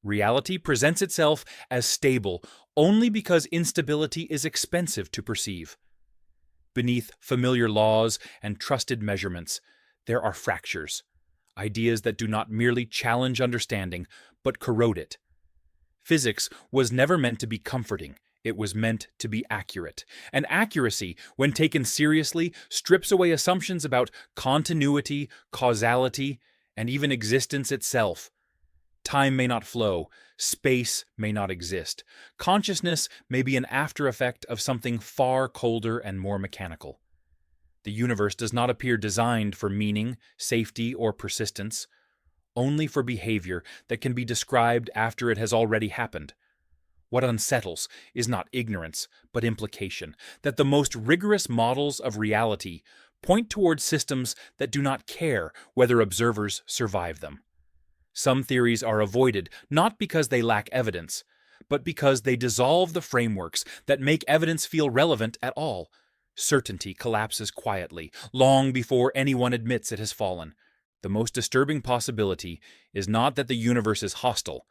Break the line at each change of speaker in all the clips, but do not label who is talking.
Reality presents itself as stable only because instability is expensive to perceive. Beneath familiar laws and trusted measurements, there are fractures, ideas that do not merely challenge understanding, but corrode it. Physics was never meant to be comforting, it was meant to be accurate. And accuracy, when taken seriously, strips away assumptions about continuity, causality, and even existence itself. Time may not flow, space may not exist. Consciousness may be an after effect of something far colder and more mechanical. The universe does not appear designed for meaning, safety, or persistence, only for behavior that can be described after it has already happened. What unsettles is not ignorance, but implication, that the most rigorous models of reality point towards systems that do not care whether observers survive them. Some theories are avoided not because they lack evidence, but because they dissolve the frameworks that make evidence feel relevant at all. Certainty collapses quietly, long before anyone admits it has fallen. The most disturbing possibility is not that the universe is hostile,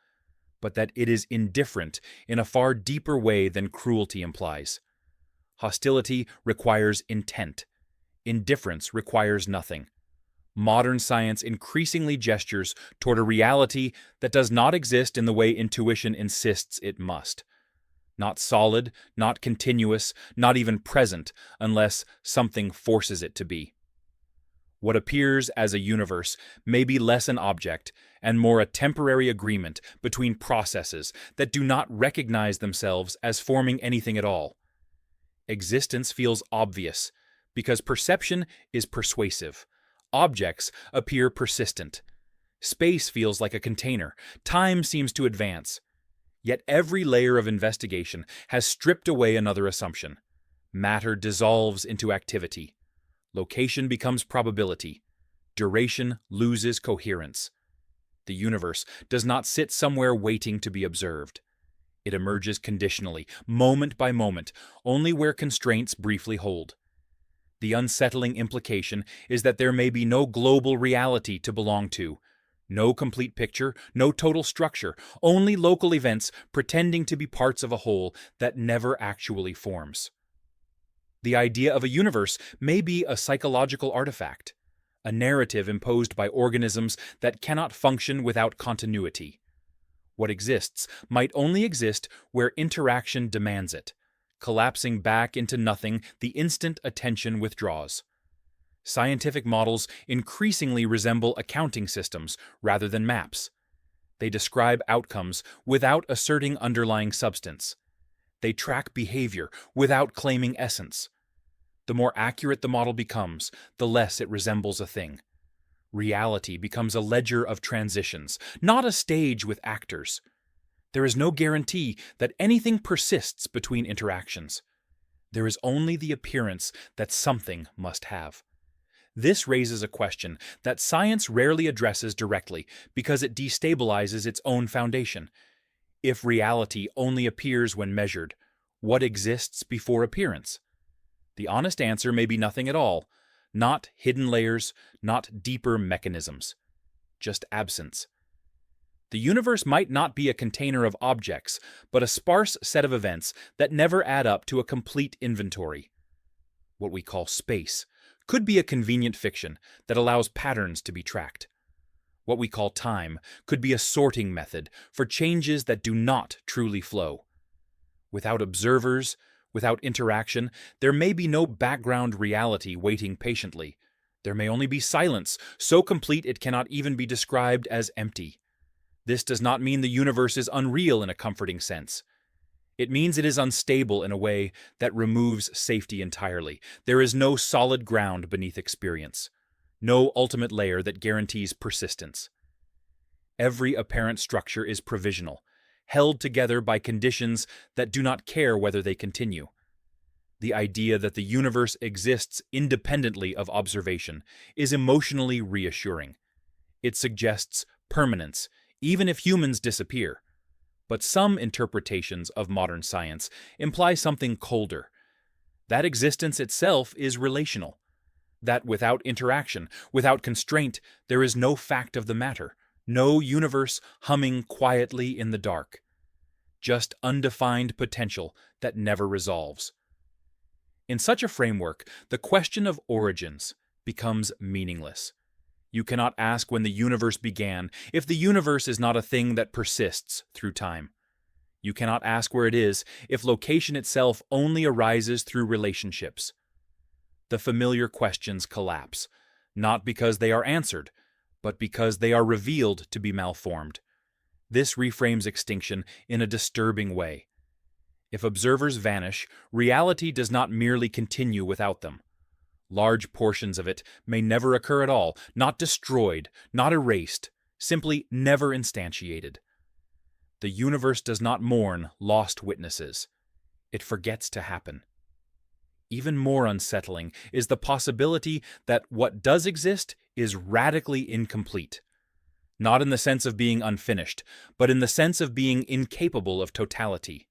but that it is indifferent in a far deeper way than cruelty implies. Hostility requires intent. Indifference requires nothing. Modern science increasingly gestures toward a reality that does not exist in the way intuition insists it must. Not solid, not continuous, not even present, unless something forces it to be. What appears as a universe may be less an object and more a temporary agreement between processes that do not recognize themselves as forming anything at all. Existence feels obvious because perception is persuasive. Objects appear persistent. Space feels like a container. Time seems to advance. Yet every layer of investigation has stripped away another assumption. Matter dissolves into activity. Location becomes probability. Duration loses coherence. The universe does not sit somewhere waiting to be observed. It emerges conditionally, moment by moment, only where constraints briefly hold. The unsettling implication is that there may be no global reality to belong to, no complete picture, no total structure, only local events pretending to be parts of a whole that never actually forms. The idea of a universe may be a psychological artifact, a narrative imposed by organisms that cannot function without continuity. What exists might only exist where interaction demands it, collapsing back into nothing the instant attention withdraws. Scientific models increasingly resemble accounting systems rather than maps. They describe outcomes without asserting underlying substance. They track behavior without claiming essence. The more accurate the model becomes, the less it resembles a thing. Reality becomes a ledger of transitions, not a stage with actors. There is no guarantee that anything persists between interactions. There is only the appearance that something must have. This raises a question that science rarely addresses directly because it destabilizes its own foundation. If reality only appears when measured, what exists before appearance? The honest answer may be nothing at all, not hidden layers, not deeper mechanisms, just absence. The universe might not be a container of objects, but a sparse set of events that never add up to a complete inventory. What we call space could be a convenient fiction that allows patterns to be tracked. What we call time could be a sorting method for changes that do not truly flow. Without observers, without interaction, there may be no background reality waiting patiently. There may only be silence, so complete it cannot even be described as empty. This does not mean the universe is unreal in a comforting sense. It means it is unstable in a way that removes safety entirely. There is no solid ground beneath experience, no ultimate layer that guarantees persistence. Every apparent structure is provisional, held together by conditions that do not care whether they continue. The idea that the universe exists independently of observation is emotionally reassuring. It suggests permanence, even if humans disappear. But some interpretations of modern science imply something colder. That existence itself is relational. That without interaction, without constraint, there is no fact of the matter, No universe humming quietly in the dark. Just undefined potential that never resolves. In such a framework, the question of origins becomes meaningless. You cannot ask when the universe began if the universe is not a thing that persists through time. You cannot ask where it is if location itself only arises through relationships. The familiar questions collapse, not because they are answered, but because they are revealed to be malformed. This reframes extinction in a disturbing way. If observers vanish, reality does not merely continue without them. Large portions of it may never occur at all, not destroyed, not erased, simply never instantiated. The universe does not mourn lost witnesses. It forgets to happen. Even more unsettling is the possibility that what does exist is radically incomplete. Not in the sense of being unfinished, but in the sense of being incapable of totality.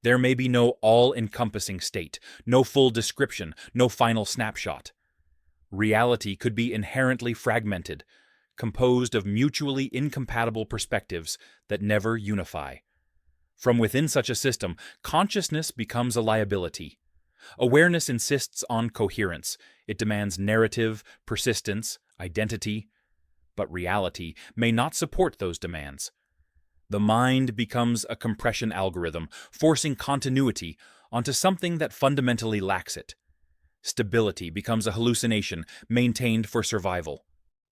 There may be no all-encompassing state, no full description, no final snapshot. Reality could be inherently fragmented, composed of mutually incompatible perspectives that never unify. From within such a system, consciousness becomes a liability. Awareness insists on coherence. It demands narrative, persistence, identity. But reality may not support those demands. The mind becomes a compression algorithm, forcing continuity onto something that fundamentally lacks it. Stability becomes a hallucination maintained for survival.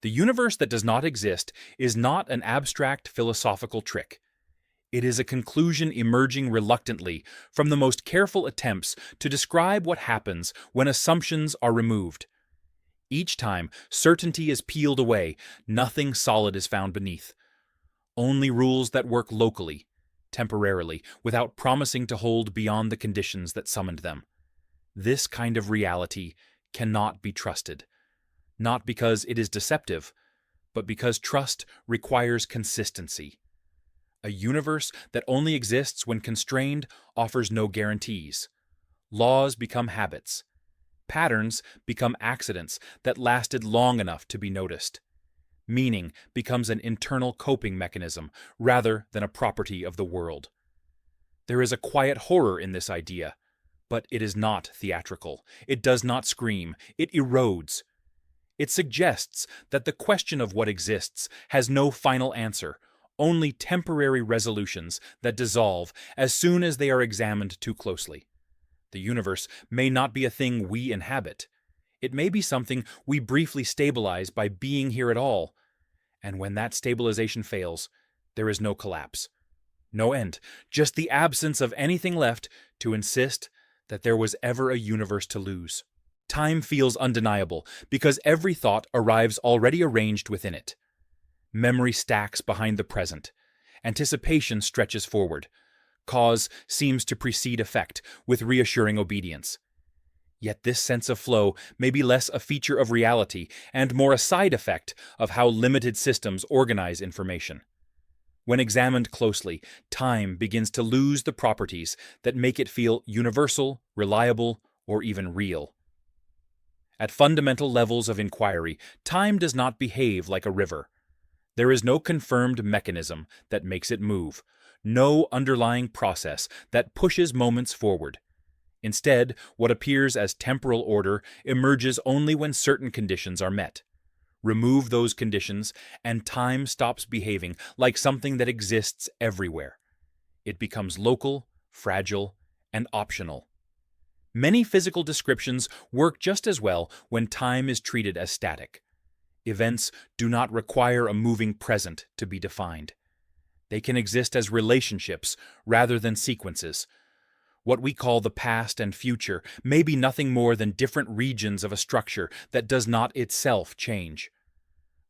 The universe that does not exist is not an abstract philosophical trick. It is a conclusion emerging reluctantly from the most careful attempts to describe what happens when assumptions are removed. Each time certainty is peeled away, nothing solid is found beneath. Only rules that work locally, temporarily, without promising to hold beyond the conditions that summoned them. This kind of reality cannot be trusted. Not because it is deceptive, but because trust requires consistency. A universe that only exists when constrained offers no guarantees. Laws become habits. Patterns become accidents that lasted long enough to be noticed. Meaning becomes an internal coping mechanism rather than a property of the world. There is a quiet horror in this idea, but it is not theatrical. It does not scream. It erodes. It suggests that the question of what exists has no final answer, only temporary resolutions that dissolve as soon as they are examined too closely. The universe may not be a thing we inhabit. It may be something we briefly stabilize by being here at all. And when that stabilization fails, there is no collapse. No end, just the absence of anything left to insist that there was ever a universe to lose. Time feels undeniable because every thought arrives already arranged within it. Memory stacks behind the present. Anticipation stretches forward. Cause seems to precede effect with reassuring obedience. Yet this sense of flow may be less a feature of reality and more a side effect of how limited systems organize information. When examined closely, time begins to lose the properties that make it feel universal, reliable, or even real. At fundamental levels of inquiry, time does not behave like a river. There is no confirmed mechanism that makes it move, no underlying process that pushes moments forward. Instead, what appears as temporal order emerges only when certain conditions are met. Remove those conditions, and time stops behaving like something that exists everywhere. It becomes local, fragile, and optional. Many physical descriptions work just as well when time is treated as static. Events do not require a moving present to be defined. They can exist as relationships rather than sequences. What we call the past and future may be nothing more than different regions of a structure that does not itself change.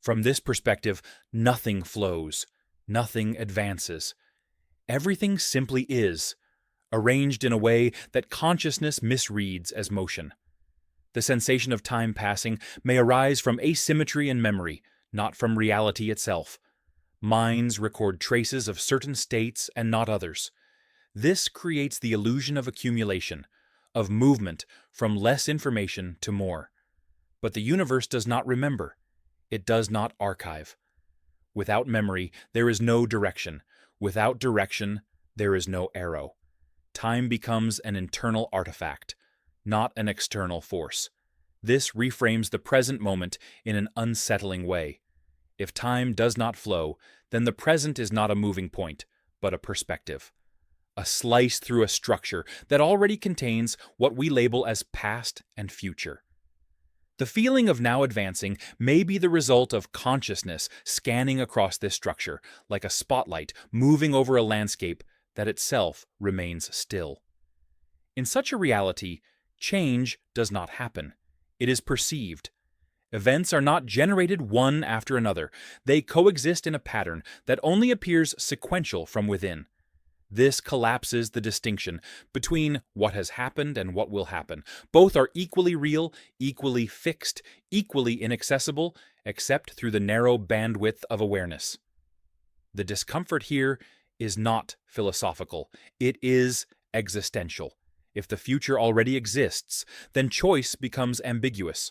From this perspective, nothing flows, nothing advances. Everything simply is, arranged in a way that consciousness misreads as motion. The sensation of time passing may arise from asymmetry in memory, not from reality itself. Minds record traces of certain states and not others. This creates the illusion of accumulation, of movement from less information to more. But the universe does not remember. It does not archive. Without memory, there is no direction. Without direction, there is no arrow. Time becomes an internal artifact, not an external force. This reframes the present moment in an unsettling way. If time does not flow, then the present is not a moving point, but a perspective. A slice through a structure that already contains what we label as past and future. The feeling of now advancing may be the result of consciousness scanning across this structure, like a spotlight moving over a landscape that itself remains still. In such a reality, change does not happen. It is perceived. Events are not generated one after another. They coexist in a pattern that only appears sequential from within. This collapses the distinction between what has happened and what will happen. Both are equally real, equally fixed, equally inaccessible, except through the narrow bandwidth of awareness. The discomfort here is not philosophical. It is existential. If the future already exists, then choice becomes ambiguous.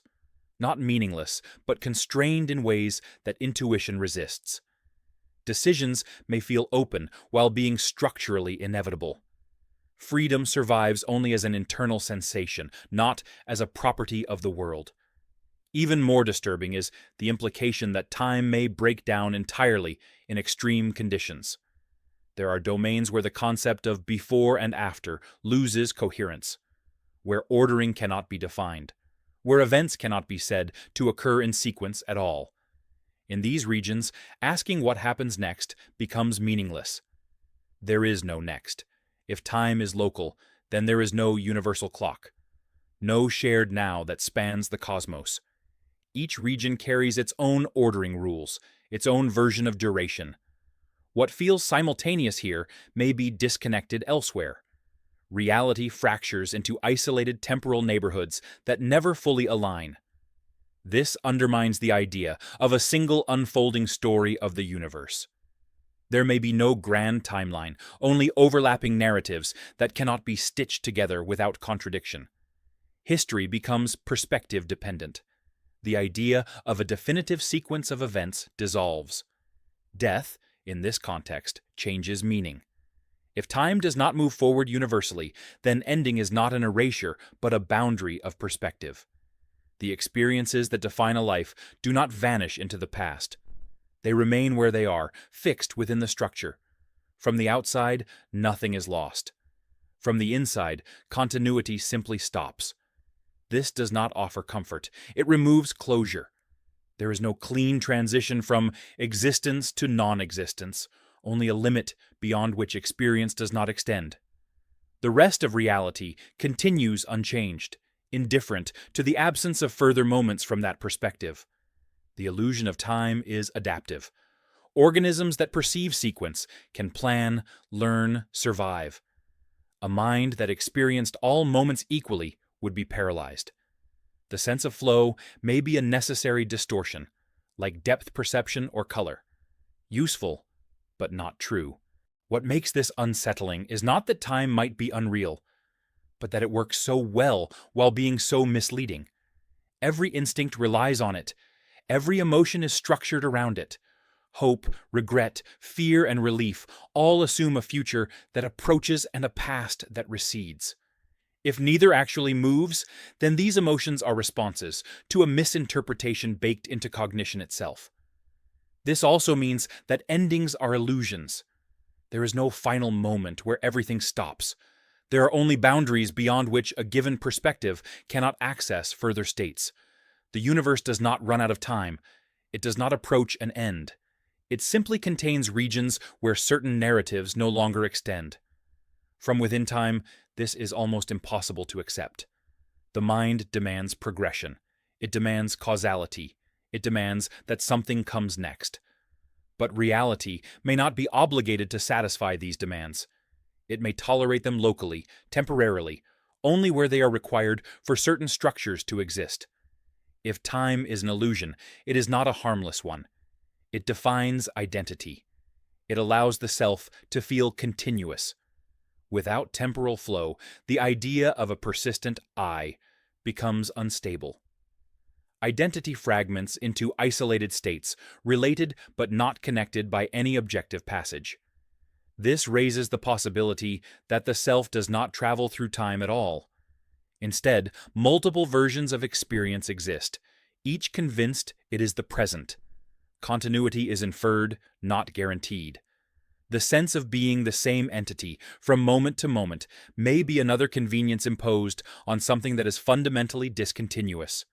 Not meaningless, but constrained in ways that intuition resists. Decisions may feel open while being structurally inevitable. Freedom survives only as an internal sensation, not as a property of the world. Even more disturbing is the implication that time may break down entirely in extreme conditions. There are domains where the concept of before and after loses coherence, where ordering cannot be defined, where events cannot be said to occur in sequence at all. In these regions, asking what happens next becomes meaningless. There is no next. If time is local, then there is no universal clock. No shared now that spans the cosmos. Each region carries its own ordering rules, its own version of duration. What feels simultaneous here may be disconnected elsewhere. Reality fractures into isolated temporal neighborhoods that never fully align. This undermines the idea of a single unfolding story of the universe. There may be no grand timeline, only overlapping narratives that cannot be stitched together without contradiction. History becomes perspective-dependent. The idea of a definitive sequence of events dissolves. Death, in this context, changes meaning. If time does not move forward universally, then ending is not an erasure, but a boundary of perspective. The experiences that define a life do not vanish into the past. They remain where they are, fixed within the structure. From the outside, nothing is lost. From the inside, continuity simply stops. This does not offer comfort. It removes closure. There is no clean transition from existence to non-existence, only a limit beyond which experience does not extend. The rest of reality continues unchanged, indifferent to the absence of further moments from that perspective. The illusion of time is adaptive. Organisms that perceive sequence can plan, learn, survive. A mind that experienced all moments equally would be paralyzed. The sense of flow may be a necessary distortion, like depth perception or color. Useful, but not true. What makes this unsettling is not that time might be unreal, but that it works so well while being so misleading. Every instinct relies on it. Every emotion is structured around it. Hope, regret, fear, and relief all assume a future that approaches and a past that recedes. If neither actually moves, then these emotions are responses to a misinterpretation baked into cognition itself. This also means that endings are illusions. There is no final moment where everything stops. There are only boundaries beyond which a given perspective cannot access further states. The universe does not run out of time. It does not approach an end. It simply contains regions where certain narratives no longer extend. From within time, this is almost impossible to accept. The mind demands progression. It demands causality. It demands that something comes next. But reality may not be obligated to satisfy these demands. It may tolerate them locally, temporarily, only where they are required for certain structures to exist. If time is an illusion, it is not a harmless one. It defines identity. It allows the self to feel continuous. Without temporal flow, the idea of a persistent I becomes unstable. Identity fragments into isolated states, related but not connected by any objective passage. This raises the possibility that the self does not travel through time at all. Instead, multiple versions of experience exist, each convinced it is the present. Continuity is inferred, not guaranteed. The sense of being the same entity from moment to moment may be another convenience imposed on something that is fundamentally discontinuous.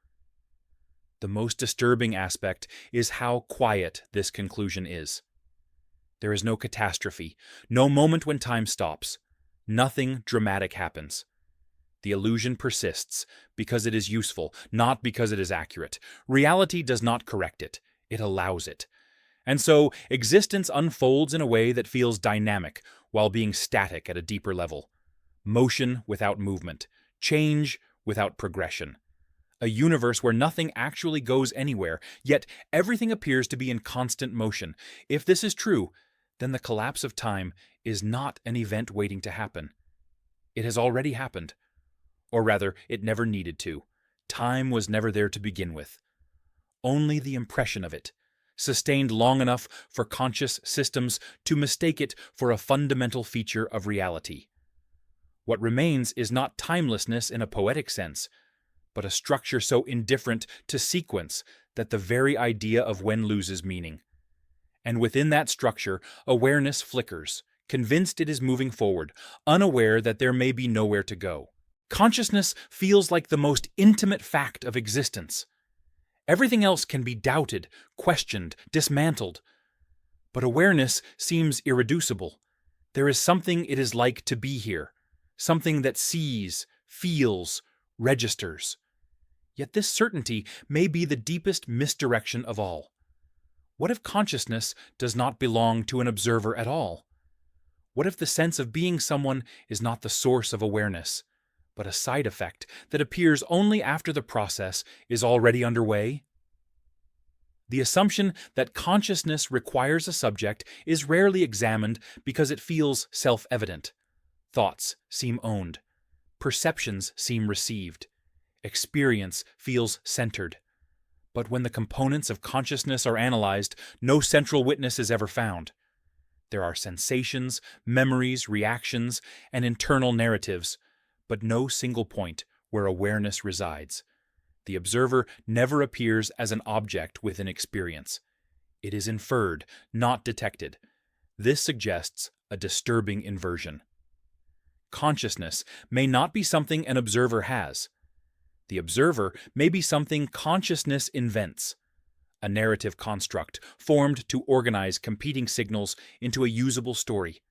The most disturbing aspect is how quiet this conclusion is. There is no catastrophe, no moment when time stops. Nothing dramatic happens. The illusion persists because it is useful, not because it is accurate. Reality does not correct it, it allows it. And so, existence unfolds in a way that feels dynamic while being static at a deeper level. Motion without movement, change without progression. A universe where nothing actually goes anywhere, yet everything appears to be in constant motion. If this is true, then the collapse of time is not an event waiting to happen. It has already happened. Or rather, it never needed to. Time was never there to begin with. Only the impression of it, sustained long enough for conscious systems to mistake it for a fundamental feature of reality. What remains is not timelessness in a poetic sense, but a structure so indifferent to sequence that the very idea of when loses meaning. And within that structure, awareness flickers, convinced it is moving forward, unaware that there may be nowhere to go. Consciousness feels like the most intimate fact of existence. Everything else can be doubted, questioned, dismantled. But awareness seems irreducible. There is something it is like to be here, something that sees, feels, registers. Yet this certainty may be the deepest misdirection of all. What if consciousness does not belong to an observer at all? What if the sense of being someone is not the source of awareness, but a side effect that appears only after the process is already underway? The assumption that consciousness requires a subject is rarely examined because it feels self-evident. Thoughts seem owned. Perceptions seem received. Experience feels centered. But when the components of consciousness are analyzed, no central witness is ever found. There are sensations, memories, reactions, and internal narratives, but no single point where awareness resides. The observer never appears as an object within experience. It is inferred, not detected. This suggests a disturbing inversion. Consciousness may not be something an observer has. The observer may be something consciousness invents, a narrative construct formed to organize competing signals into a usable story.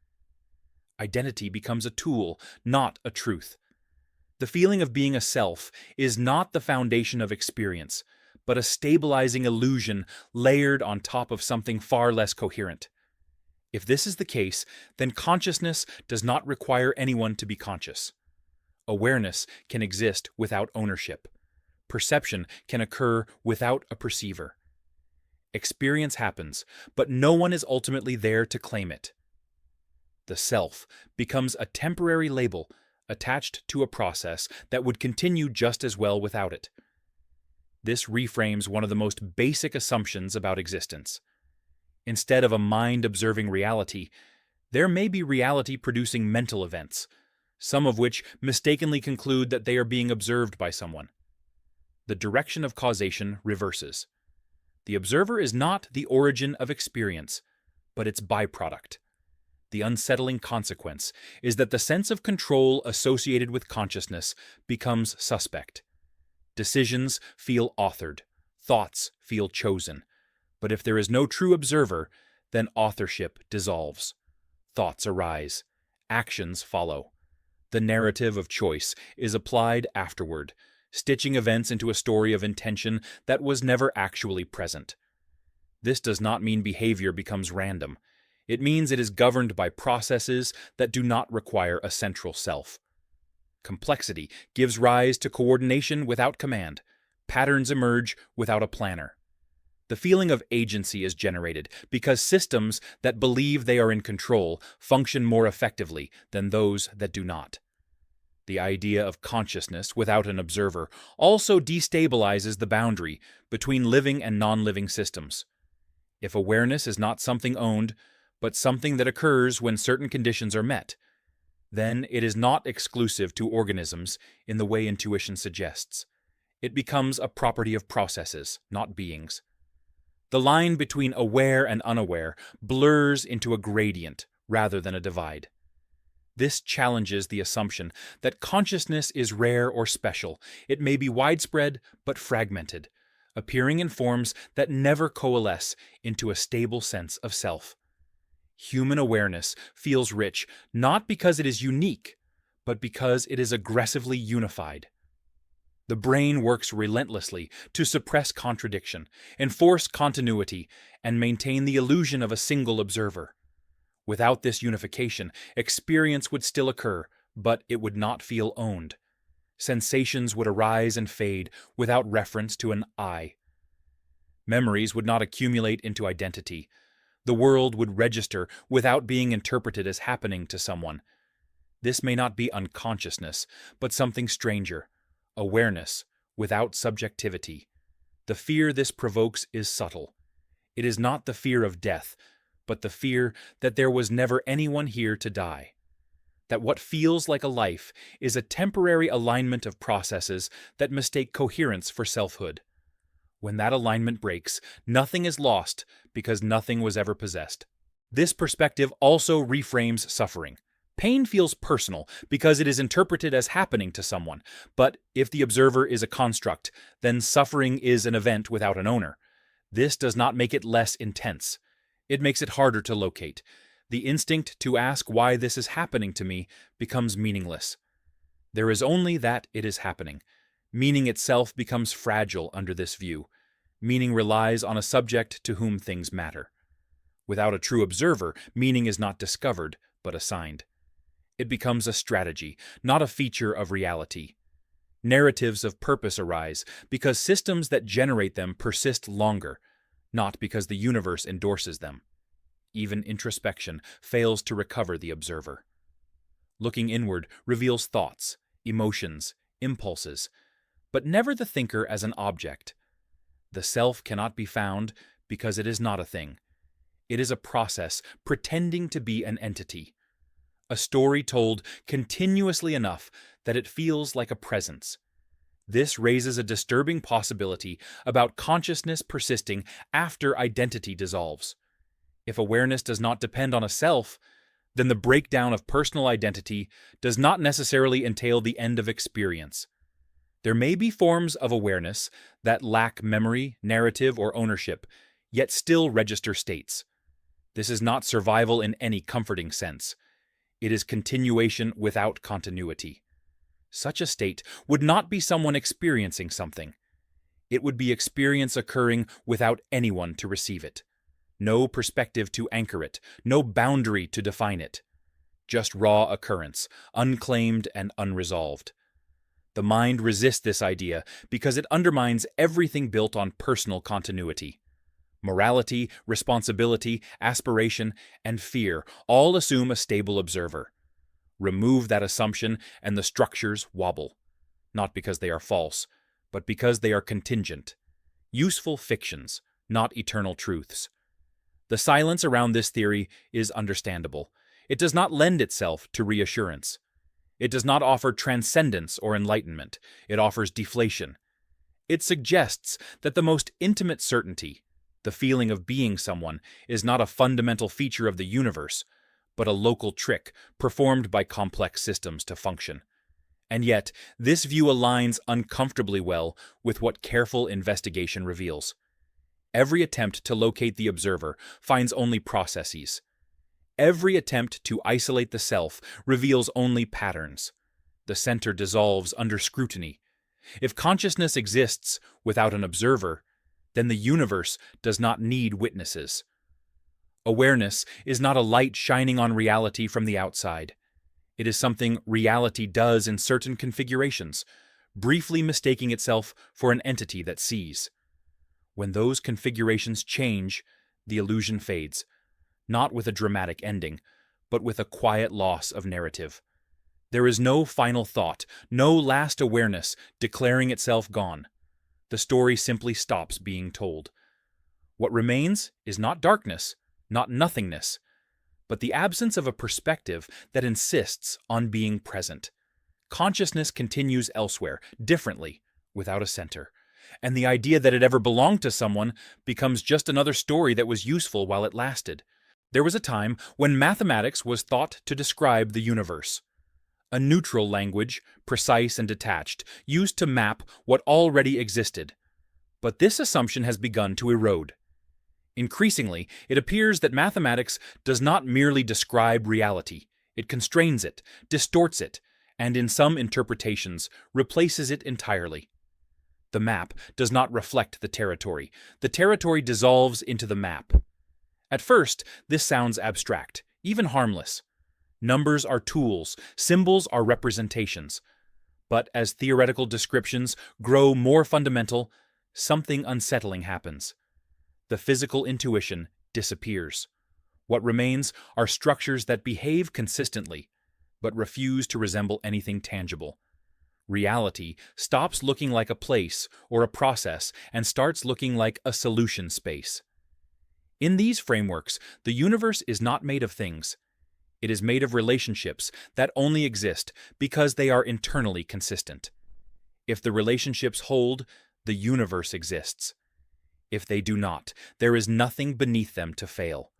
Identity becomes a tool, not a truth. The feeling of being a self is not the foundation of experience, but a stabilizing illusion layered on top of something far less coherent. If this is the case, then consciousness does not require anyone to be conscious. Awareness can exist without ownership. Perception can occur without a perceiver. Experience happens, but no one is ultimately there to claim it. The self becomes a temporary label attached to a process that would continue just as well without it. This reframes one of the most basic assumptions about existence. Instead of a mind observing reality, there may be reality producing mental events, some of which mistakenly conclude that they are being observed by someone. The direction of causation reverses. The observer is not the origin of experience, but its byproduct. The unsettling consequence is that the sense of control associated with consciousness becomes suspect. Decisions feel authored, thoughts feel chosen. But if there is no true observer, then authorship dissolves. Thoughts arise, actions follow. The narrative of choice is applied afterward, stitching events into a story of intention that was never actually present. This does not mean behavior becomes random. It means it is governed by processes that do not require a central self. Complexity gives rise to coordination without command. Patterns emerge without a planner. The feeling of agency is generated because systems that believe they are in control function more effectively than those that do not. The idea of consciousness without an observer also destabilizes the boundary between living and non-living systems. If awareness is not something owned, but something that occurs when certain conditions are met, then it is not exclusive to organisms in the way intuition suggests. It becomes a property of processes, not beings. The line between aware and unaware blurs into a gradient rather than a divide. This challenges the assumption that consciousness is rare or special. It may be widespread but fragmented, appearing in forms that never coalesce into a stable sense of self. Human awareness feels rich not because it is unique, but because it is aggressively unified. The brain works relentlessly to suppress contradiction, enforce continuity, and maintain the illusion of a single observer. Without this unification, experience would still occur, but it would not feel owned. Sensations would arise and fade without reference to an I. Memories would not accumulate into identity. The world would register without being interpreted as happening to someone. This may not be unconsciousness, but something stranger, awareness without subjectivity. The fear this provokes is subtle. It is not the fear of death, but the fear that there was never anyone here to die. That what feels like a life is a temporary alignment of processes that mistake coherence for selfhood. When that alignment breaks, nothing is lost because nothing was ever possessed. This perspective also reframes suffering. Pain feels personal because it is interpreted as happening to someone, but if the observer is a construct, then suffering is an event without an owner. This does not make it less intense. It makes it harder to locate. The instinct to ask why this is happening to me becomes meaningless. There is only that it is happening. Meaning itself becomes fragile under this view. Meaning relies on a subject to whom things matter. Without a true observer, meaning is not discovered, but assigned. It becomes a strategy, not a feature of reality. Narratives of purpose arise because systems that generate them persist longer, not because the universe endorses them. Even introspection fails to recover the observer. Looking inward reveals thoughts, emotions, impulses, but never the thinker as an object. The self cannot be found because it is not a thing. It is a process pretending to be an entity. A story told continuously enough that it feels like a presence. This raises a disturbing possibility about consciousness persisting after identity dissolves. If awareness does not depend on a self, then the breakdown of personal identity does not necessarily entail the end of experience. There may be forms of awareness that lack memory, narrative, or ownership, yet still register states. This is not survival in any comforting sense. It is continuation without continuity. Such a state would not be someone experiencing something. It would be experience occurring without anyone to receive it. No perspective to anchor it, no boundary to define it. Just raw occurrence, unclaimed and unresolved. The mind resists this idea because it undermines everything built on personal continuity. Morality, responsibility, aspiration, and fear all assume a stable observer. Remove that assumption and the structures wobble, not because they are false, but because they are contingent. Useful fictions, not eternal truths. The silence around this theory is understandable. It does not lend itself to reassurance. It does not offer transcendence or enlightenment. It offers deflation. It suggests that the most intimate certainty, the feeling of being someone, is not a fundamental feature of the universe, but a local trick performed by complex systems to function. And yet, this view aligns uncomfortably well with what careful investigation reveals. Every attempt to locate the observer finds only processes. Every attempt to isolate the self reveals only patterns. The center dissolves under scrutiny. If consciousness exists without an observer, then the universe does not need witnesses. Awareness is not a light shining on reality from the outside. It is something reality does in certain configurations, briefly mistaking itself for an entity that sees. When those configurations change, the illusion fades, not with a dramatic ending, but with a quiet loss of narrative. There is no final thought, no last awareness declaring itself gone. The story simply stops being told. What remains is not darkness, not nothingness, but the absence of a perspective that insists on being present. Consciousness continues elsewhere, differently, without a center. And the idea that it ever belonged to someone becomes just another story that was useful while it lasted. There was a time when mathematics was thought to describe the universe. A neutral language, precise and detached, used to map what already existed. But this assumption has begun to erode. Increasingly, it appears that mathematics does not merely describe reality. It constrains it, distorts it, and in some interpretations, replaces it entirely. The map does not reflect the territory. The territory dissolves into the map. At first, this sounds abstract, even harmless. Numbers are tools, symbols are representations. But as theoretical descriptions grow more fundamental, something unsettling happens. The physical intuition disappears. What remains are structures that behave consistently, but refuse to resemble anything tangible. Reality stops looking like a place or a process and starts looking like a solution space. In these frameworks, the universe is not made of things. It is made of relationships that only exist because they are internally consistent. If the relationships hold, the universe exists. If they do not, there is nothing beneath them to fail.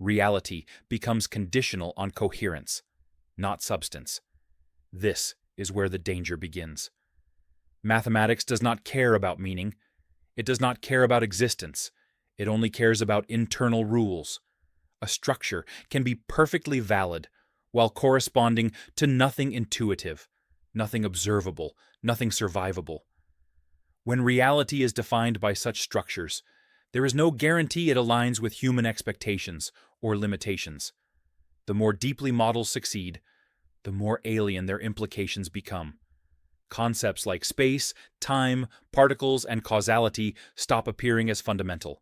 Reality becomes conditional on coherence, not substance. This is where the danger begins. Mathematics does not care about meaning. It does not care about existence. It only cares about internal rules. A structure can be perfectly valid while corresponding to nothing intuitive, nothing observable, nothing survivable. When reality is defined by such structures, there is no guarantee it aligns with human expectations or limitations. The more deeply models succeed, the more alien their implications become. Concepts like space, time, particles, and causality stop appearing as fundamental.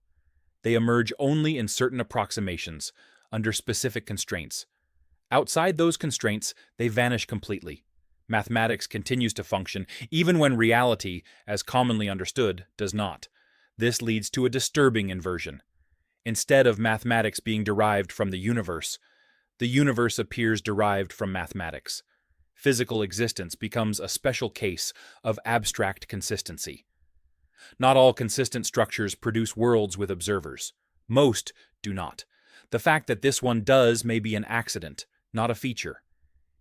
They emerge only in certain approximations, under specific constraints. Outside those constraints, they vanish completely. Mathematics continues to function even when reality, as commonly understood, does not. This leads to a disturbing inversion. Instead of mathematics being derived from the universe appears derived from mathematics. Physical existence becomes a special case of abstract consistency. Not all consistent structures produce worlds with observers. Most do not. The fact that this one does may be an accident, not a feature.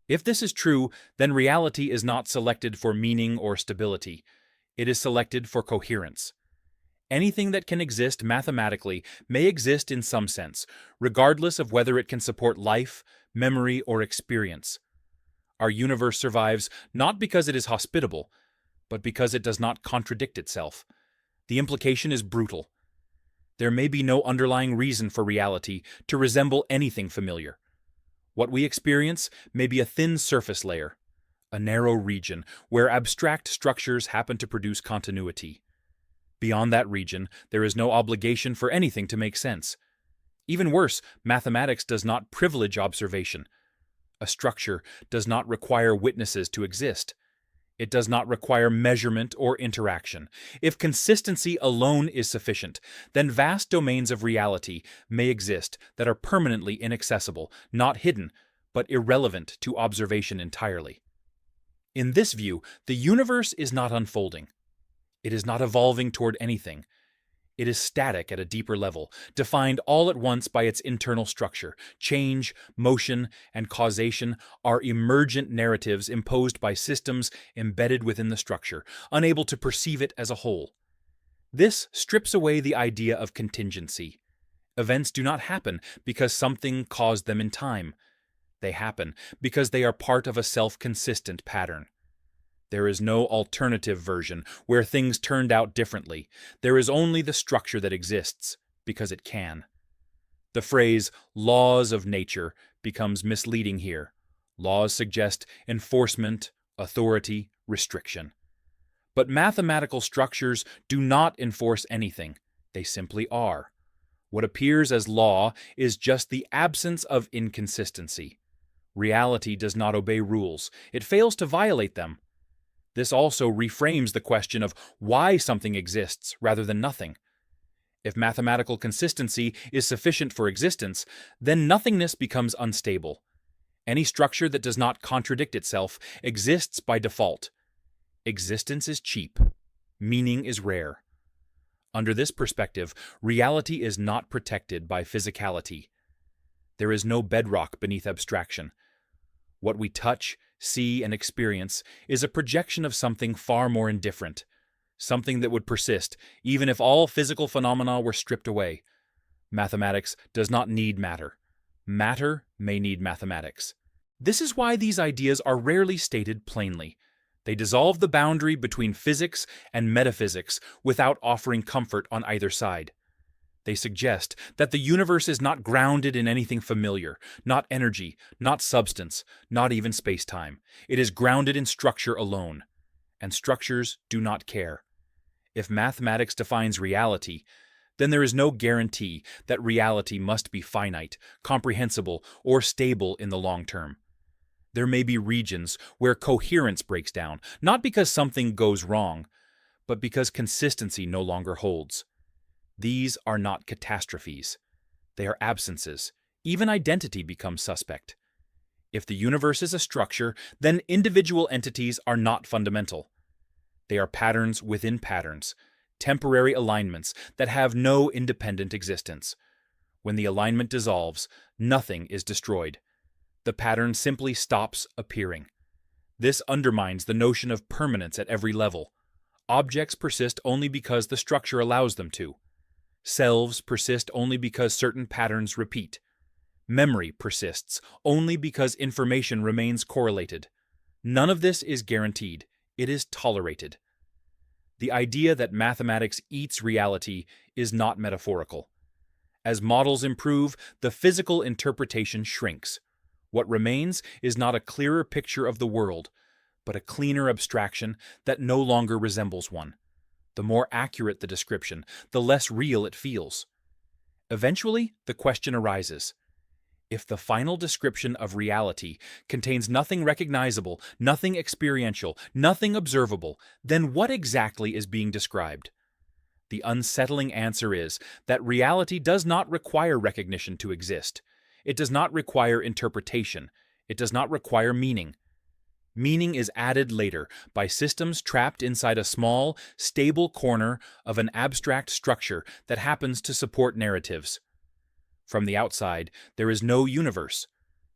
If this is true, then reality is not selected for meaning or stability. It is selected for coherence. Anything that can exist mathematically may exist in some sense, regardless of whether it can support life, memory, or experience. Our universe survives not because it is hospitable, but because it does not contradict itself. The implication is brutal. There may be no underlying reason for reality to resemble anything familiar. What we experience may be a thin surface layer, a narrow region where abstract structures happen to produce continuity. Beyond that region, there is no obligation for anything to make sense. Even worse, mathematics does not privilege observation. A structure does not require witnesses to exist. It does not require measurement or interaction. If consistency alone is sufficient, then vast domains of reality may exist that are permanently inaccessible, not hidden, but irrelevant to observation entirely. In this view, the universe is not unfolding. It is not evolving toward anything. It is static at a deeper level, defined all at once by its internal structure. Change, motion, and causation are emergent narratives imposed by systems embedded within the structure, unable to perceive it as a whole. This strips away the idea of contingency. Events do not happen because something caused them in time. They happen because they are part of a self-consistent pattern. There is no alternative version where things turned out differently. There is only the structure that exists because it can. The phrase laws of nature becomes misleading here. Laws suggest enforcement, authority, restriction. But mathematical structures do not enforce anything. They simply are. What appears as law is just the absence of inconsistency. Reality does not obey rules. It fails to violate them. This also reframes the question of why something exists rather than nothing. If mathematical consistency is sufficient for existence, then nothingness becomes unstable. Any structure that does not contradict itself exists by default. Existence is cheap. Meaning is rare. Under this perspective, reality is not protected by physicality. There is no bedrock beneath abstraction. What we touch, see, and experience is a projection of something far more indifferent, something that would persist even if all physical phenomena were stripped away. Mathematics does not need matter. Matter may need mathematics. This is why these ideas are rarely stated plainly. They dissolve the boundary between physics and metaphysics without offering comfort on either side. They suggest that the universe is not grounded in anything familiar, not energy, not substance, not even space-time. It is grounded in structure alone. And structures do not care. If mathematics defines reality, then there is no guarantee that reality must be finite, comprehensible, or stable in the long term. There may be regions where coherence breaks down, not because something goes wrong, but because consistency no longer holds. These are not catastrophes. They are absences. Even identity becomes suspect. If the universe is a structure, then individual entities are not fundamental. They are patterns within patterns, temporary alignments that have no independent existence. When the alignment dissolves, nothing is destroyed. The pattern simply stops appearing. This undermines the notion of permanence at every level. Objects persist only because the structure allows them to. Selves persist only because certain patterns repeat. Memory persists only because information remains correlated. None of this is guaranteed. It is tolerated. The idea that mathematics eats reality is not metaphorical. As models improve, the physical interpretation shrinks. What remains is not a clearer picture of the world, but a cleaner abstraction that no longer resembles one. The more accurate the description, the less real it feels. Eventually, the question arises. If the final description of reality contains nothing recognizable, nothing experiential, nothing observable, then what exactly is being described? The unsettling answer is that reality does not require recognition to exist. It does not require interpretation. It does not require meaning. Meaning is added later by systems trapped inside a small, stable corner of an abstract structure that happens to support narratives. From the outside, there is no universe.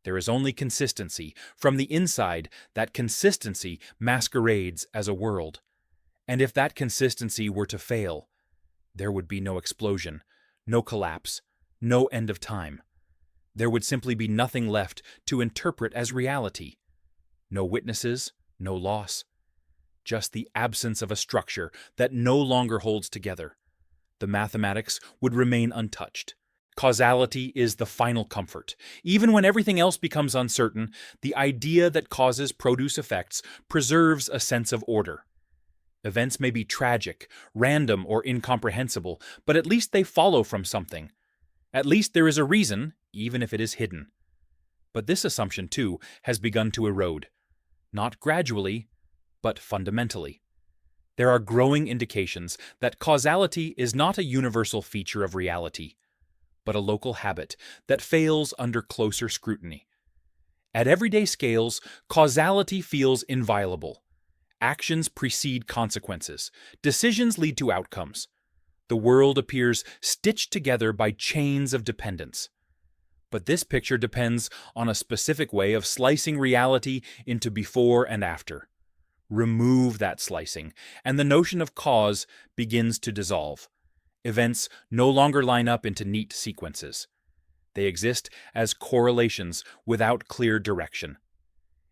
There is only consistency. From the inside, that consistency masquerades as a world. And if that consistency were to fail, there would be no explosion, no collapse, no end of time. There would simply be nothing left to interpret as reality. No witnesses, no loss. Just the absence of a structure that no longer holds together. The mathematics would remain untouched. Causality is the final comfort. Even when everything else becomes uncertain, the idea that causes produce effects preserves a sense of order. Events may be tragic, random, or incomprehensible, but at least they follow from something. At least there is a reason, even if it is hidden. But this assumption, too, has begun to erode. Not gradually, but fundamentally. There are growing indications that causality is not a universal feature of reality, but a local habit that fails under closer scrutiny. At everyday scales, causality feels inviolable. Actions precede consequences. Decisions lead to outcomes. The world appears stitched together by chains of dependence. But this picture depends on a specific way of slicing reality into before and after. Remove that slicing, and the notion of cause begins to dissolve. Events no longer line up into neat sequences. They exist as correlations without clear direction.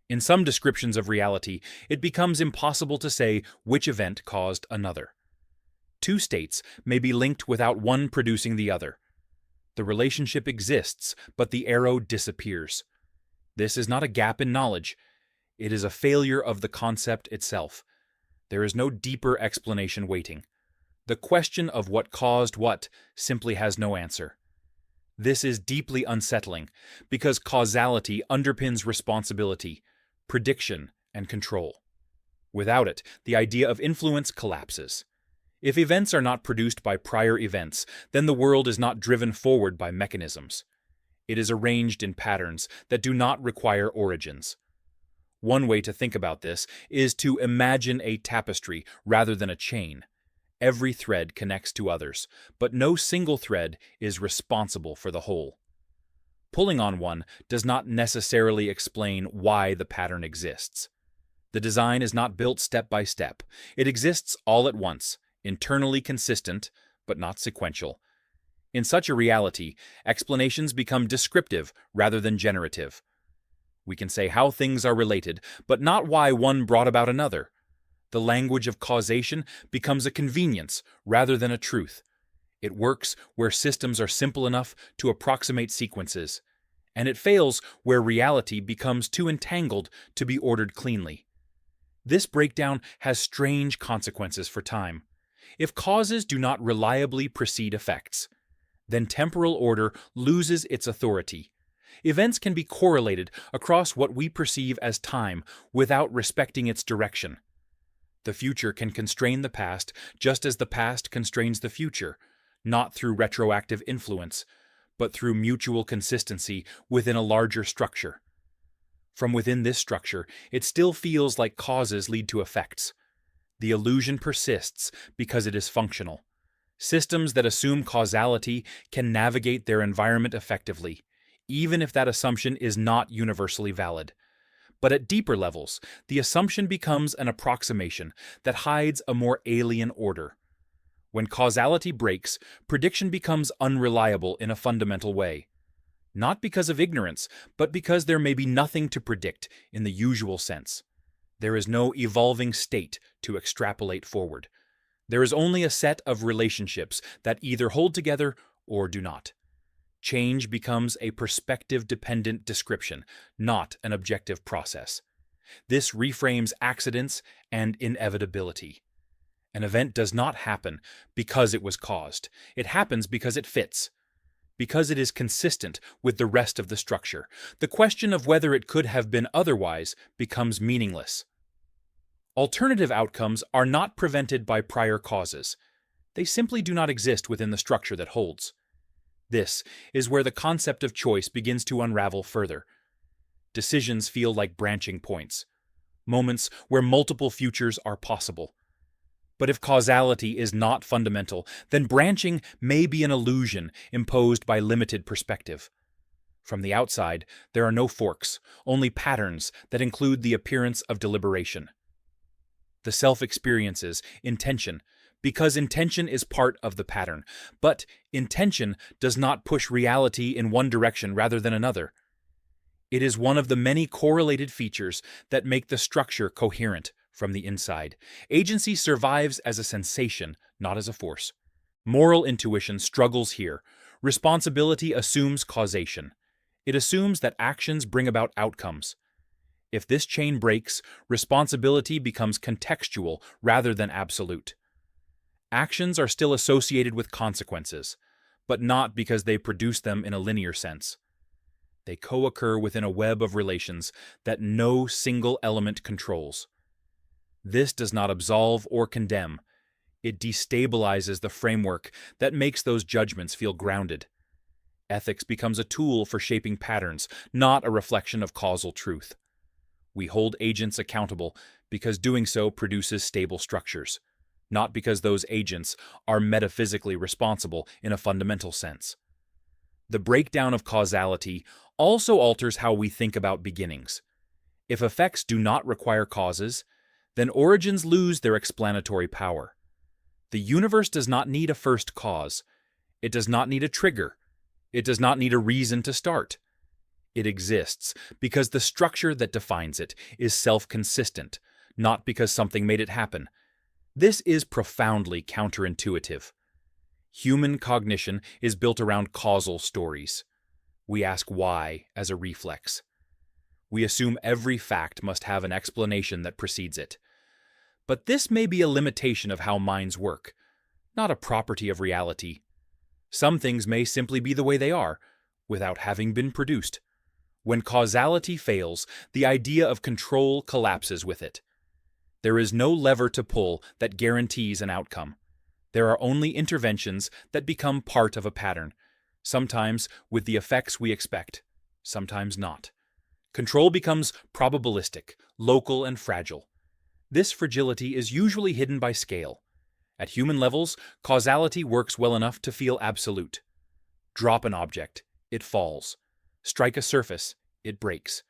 In some descriptions of reality, it becomes impossible to say which event caused another. Two states may be linked without one producing the other. The relationship exists, but the arrow disappears. This is not a gap in knowledge. It is a failure of the concept itself. There is no deeper explanation waiting. The question of what caused what simply has no answer. This is deeply unsettling because causality underpins responsibility, prediction, and control. Without it, the idea of influence collapses. If events are not produced by prior events, then the world is not driven forward by mechanisms. It is arranged in patterns that do not require origins. One way to think about this is to imagine a tapestry rather than a chain. Every thread connects to others, but no single thread is responsible for the whole. Pulling on one does not necessarily explain why the pattern exists. The design is not built step by step. It exists all at once, internally consistent, but not sequential. In such a reality, explanations become descriptive rather than generative. We can say how things are related, but not why one brought about another. The language of causation becomes a convenience rather than a truth. It works where systems are simple enough to approximate sequences, and it fails where reality becomes too entangled to be ordered cleanly. This breakdown has strange consequences for time. If causes do not reliably precede effects, then temporal order loses its authority. Events can be correlated across what we perceive as time without respecting its direction. The future can constrain the past just as the past constrains the future, not through retroactive influence, but through mutual consistency within a larger structure. From within this structure, it still feels like causes lead to effects. The illusion persists because it is functional. Systems that assume causality can navigate their environment effectively, even if that assumption is not universally valid. But at deeper levels, the assumption becomes an approximation that hides a more alien order. When causality breaks, prediction becomes unreliable in a fundamental way. Not because of ignorance, but because there may be nothing to predict in the usual sense. There is no evolving state to extrapolate forward. There is only a set of relationships that either hold together or do not. Change becomes a perspective-dependent description, not an objective process. This reframes accidents and inevitability. An event does not happen because it was caused. It happens because it fits, because it is consistent with the rest of the structure. The question of whether it could have been otherwise becomes meaningless. Alternative outcomes are not prevented by prior causes. They simply do not exist within the structure that holds. This is where the concept of choice begins to unravel further. Decisions feel like branching points, moments where multiple futures are possible. But if causality is not fundamental, then branching may be an illusion imposed by limited perspective. From the outside, there are no forks, only patterns that include the appearance of deliberation. The self experiences intention, because intention is part of the pattern, but intention does not push reality in one direction rather than another. It is one of the many correlated features that make the structure coherent from the inside. Agency survives as a sensation, not as a force. Moral intuition struggles here. Responsibility assumes causation. It assumes that actions bring about outcomes. If this chain breaks, responsibility becomes contextual rather than absolute. Actions are still associated with consequences, but not because they produce them in a linear sense. They co-occur within a web of relations that no single element controls. This does not absolve or condemn. It destabilizes the framework that makes those judgments feel grounded. Ethics becomes a tool for shaping patterns, not a reflection of causal truth. We hold agents accountable because doing so produces stable structures, not because those agents are metaphysically responsible in a fundamental sense. The breakdown of causality also alters how we think about beginnings. If effects do not require causes, then origins lose their explanatory power. The universe does not need a first cause. It does not need a trigger. It does not need a reason to start. It exists because the structure that defines it is self-consistent, not because something made it happen. This is profoundly counterintuitive. Human cognition is built around causal stories. We ask why as a reflex. We assume every fact must have an explanation that precedes it. But this may be a limitation of how minds work, not a property of reality. Some things may simply be the way they are, without having been produced. When causality fails, the idea of control collapses with it. There is no lever to pull that guarantees an outcome. There are only interventions that become part of a pattern, sometimes with the effects we expect, sometimes not. Control becomes probabilistic, local, and fragile. This fragility is usually hidden by scale. At human levels, causality works well enough to feel absolute. Drop an object, it falls. Strike a surface, it breaks.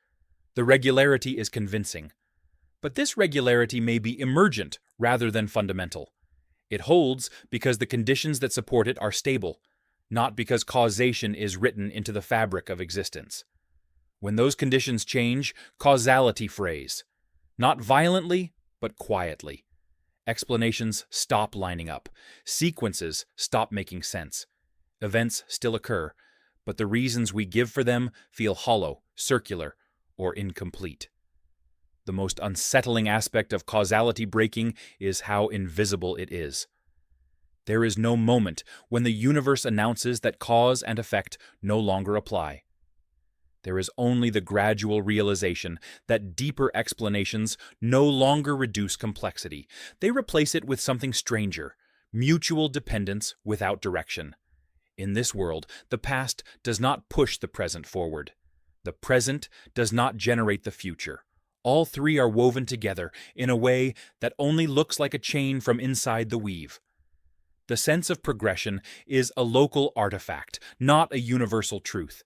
The regularity is convincing. But this regularity may be emergent rather than fundamental. It holds because the conditions that support it are stable, not because causation is written into the fabric of existence. When those conditions change, causality frays. Not violently, but quietly. Explanations stop lining up. Sequences stop making sense. Events still occur, but the reasons we give for them feel hollow, circular, or incomplete. The most unsettling aspect of causality breaking is how invisible it is. There is no moment when the universe announces that cause and effect no longer apply. There is only the gradual realization that deeper explanations no longer reduce complexity. They replace it with something stranger, mutual dependence without direction. In this world, the past does not push the present forward. The present does not generate the future. All three are woven together in a way that only looks like a chain from inside the weave. The sense of progression is a local artifact, not a universal truth.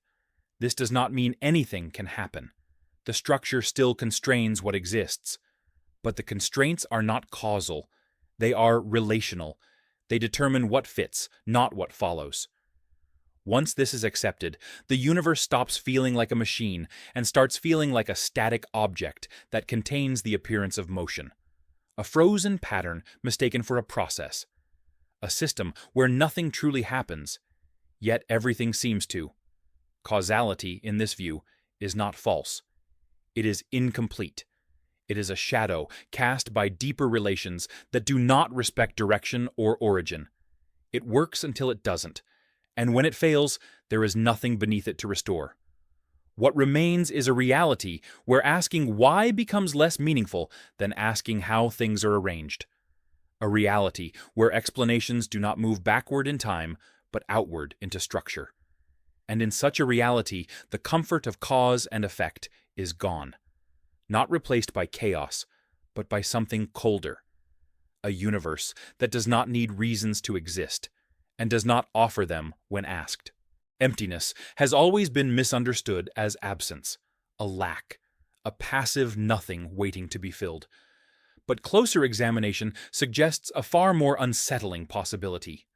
This does not mean anything can happen. The structure still constrains what exists. But the constraints are not causal. They are relational. They determine what fits, not what follows. Once this is accepted, the universe stops feeling like a machine and starts feeling like a static object that contains the appearance of motion. A frozen pattern mistaken for a process. A system where nothing truly happens, yet everything seems to. Causality, in this view, is not false. It is incomplete. It is a shadow cast by deeper relations that do not respect direction or origin. It works until it doesn't, and when it fails, there is nothing beneath it to restore. What remains is a reality where asking why becomes less meaningful than asking how things are arranged. A reality where explanations do not move backward in time, but outward into structure. And in such a reality, the comfort of cause and effect is gone. Not replaced by chaos, but by something colder. A universe that does not need reasons to exist, and does not offer them when asked. Emptiness has always been misunderstood as absence, a lack, a passive nothing waiting to be filled. But closer examination suggests a far more unsettling possibility.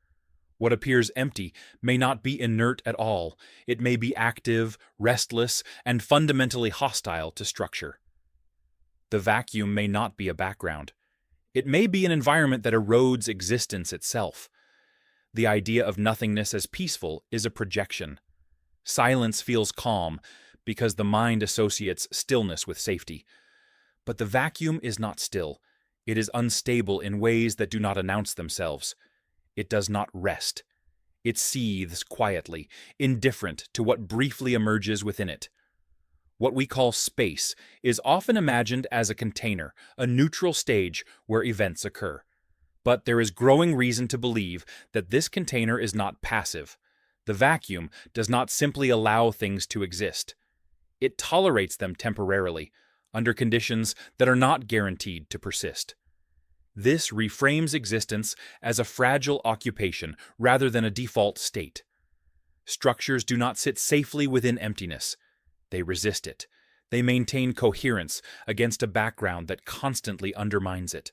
What appears empty may not be inert at all. It may be active, restless, and fundamentally hostile to structure. The vacuum may not be a background. It may be an environment that erodes existence itself. The idea of nothingness as peaceful is a projection. Silence feels calm because the mind associates stillness with safety. But the vacuum is not still. It is unstable in ways that do not announce themselves. It does not rest. It seethes quietly, indifferent to what briefly emerges within it. What we call space is often imagined as a container, a neutral stage where events occur. But there is growing reason to believe that this container is not passive. The vacuum does not simply allow things to exist. It tolerates them temporarily, under conditions that are not guaranteed to persist. This reframes existence as a fragile occupation rather than a default state. Structures do not sit safely within emptiness. They resist it. They maintain coherence against a background that constantly undermines it.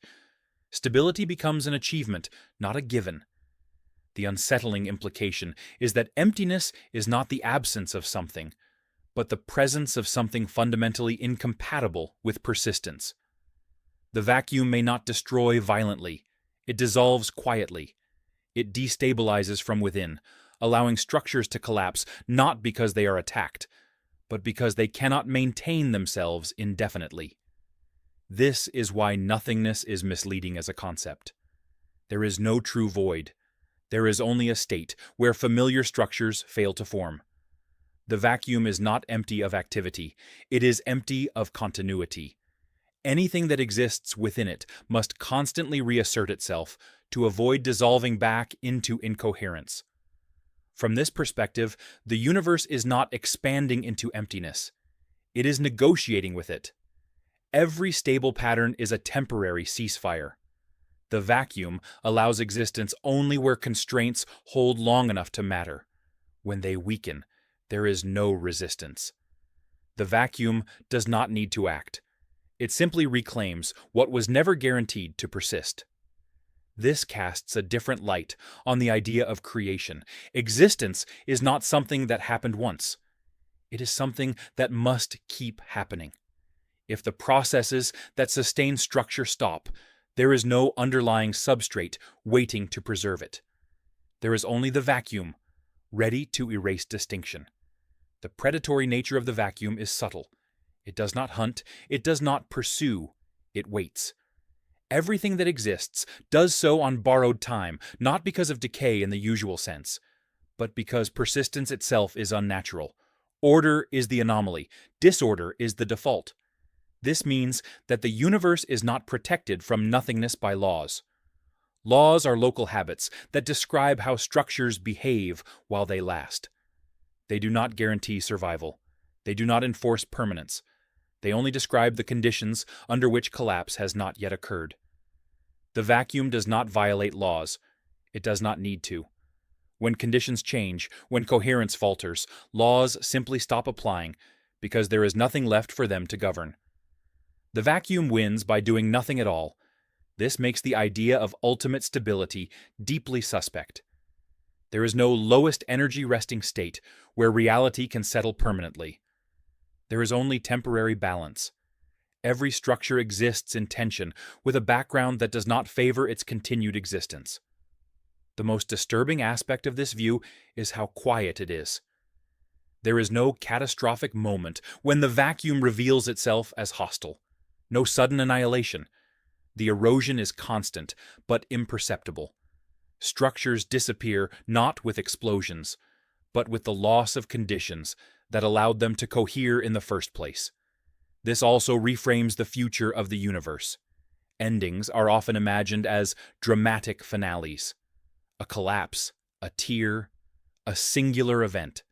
Stability becomes an achievement, not a given. The unsettling implication is that emptiness is not the absence of something, but the presence of something fundamentally incompatible with persistence. The vacuum may not destroy violently. It dissolves quietly. It destabilizes from within, allowing structures to collapse not because they are attacked, but because they cannot maintain themselves indefinitely. This is why nothingness is misleading as a concept. There is no true void. There is only a state where familiar structures fail to form. The vacuum is not empty of activity, it is empty of continuity. Anything that exists within it must constantly reassert itself to avoid dissolving back into incoherence. From this perspective, the universe is not expanding into emptiness. It is negotiating with it. Every stable pattern is a temporary ceasefire. The vacuum allows existence only where constraints hold long enough to matter. When they weaken, there is no resistance. The vacuum does not need to act. It simply reclaims what was never guaranteed to persist. This casts a different light on the idea of creation. Existence is not something that happened once. It is something that must keep happening. If the processes that sustain structure stop, there is no underlying substrate waiting to preserve it. There is only the vacuum, ready to erase distinction. The predatory nature of the vacuum is subtle. It does not hunt, it does not pursue, it waits. Everything that exists does so on borrowed time, not because of decay in the usual sense, but because persistence itself is unnatural. Order is the anomaly, disorder is the default. This means that the universe is not protected from nothingness by laws. Laws are local habits that describe how structures behave while they last. They do not guarantee survival. They do not enforce permanence. They only describe the conditions under which collapse has not yet occurred. The vacuum does not violate laws. It does not need to. When conditions change, when coherence falters, laws simply stop applying because there is nothing left for them to govern. The vacuum wins by doing nothing at all. This makes the idea of ultimate stability deeply suspect. There is no lowest energy resting state where reality can settle permanently. There is only temporary balance. Every structure exists in tension with a background that does not favor its continued existence. The most disturbing aspect of this view is how quiet it is. There is no catastrophic moment when the vacuum reveals itself as hostile. No sudden annihilation. The erosion is constant, but imperceptible. Structures disappear not with explosions, but with the loss of conditions that allowed them to cohere in the first place. This also reframes the future of the universe. Endings are often imagined as dramatic finales. A collapse, a tear, a singular event.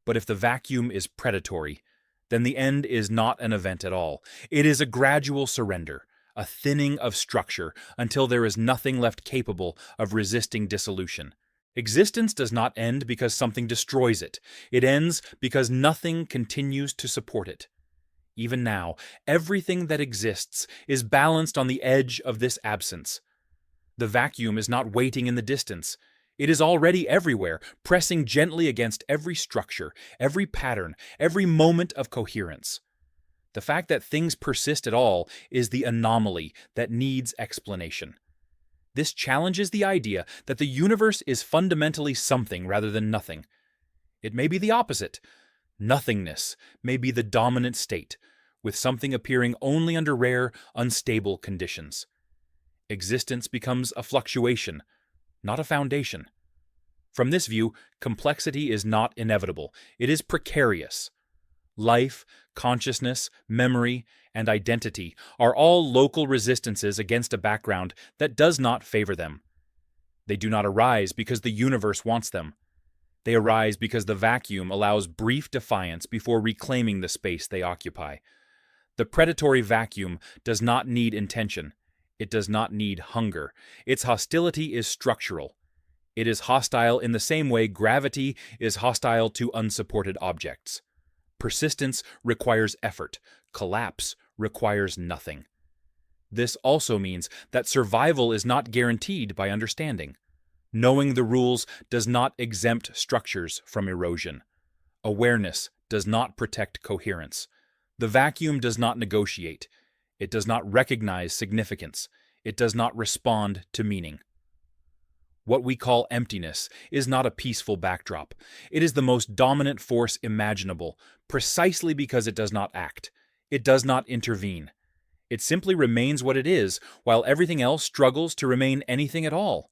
But if the vacuum is predatory, then the end is not an event at all. It is a gradual surrender, a thinning of structure until there is nothing left capable of resisting dissolution. Existence does not end because something destroys it. It ends because nothing continues to support it. Even now, everything that exists is balanced on the edge of this absence. The vacuum is not waiting in the distance. It is already everywhere, pressing gently against every structure, every pattern, every moment of coherence. The fact that things persist at all is the anomaly that needs explanation. This challenges the idea that the universe is fundamentally something rather than nothing. It may be the opposite. Nothingness may be the dominant state, with something appearing only under rare, unstable conditions. Existence becomes a fluctuation, not a foundation. From this view, complexity is not inevitable. It is precarious. Life, consciousness, memory, and identity are all local resistances against a background that does not favor them. They do not arise because the universe wants them. They arise because the vacuum allows brief defiance before reclaiming the space they occupy. The predatory vacuum does not need intention. It does not need hunger. Its hostility is structural. It is hostile in the same way gravity is hostile to unsupported objects. Persistence requires effort. Collapse requires nothing. This also means that survival is not guaranteed by understanding. Knowing the rules does not exempt structures from erosion. Awareness does not protect coherence. The vacuum does not negotiate. It does not recognize significance. It does not respond to meaning. What we call emptiness is not a peaceful backdrop. It is the most dominant force imaginable, precisely because it does not act. It does not intervene. It simply remains what it is, while everything else struggles to remain anything at all.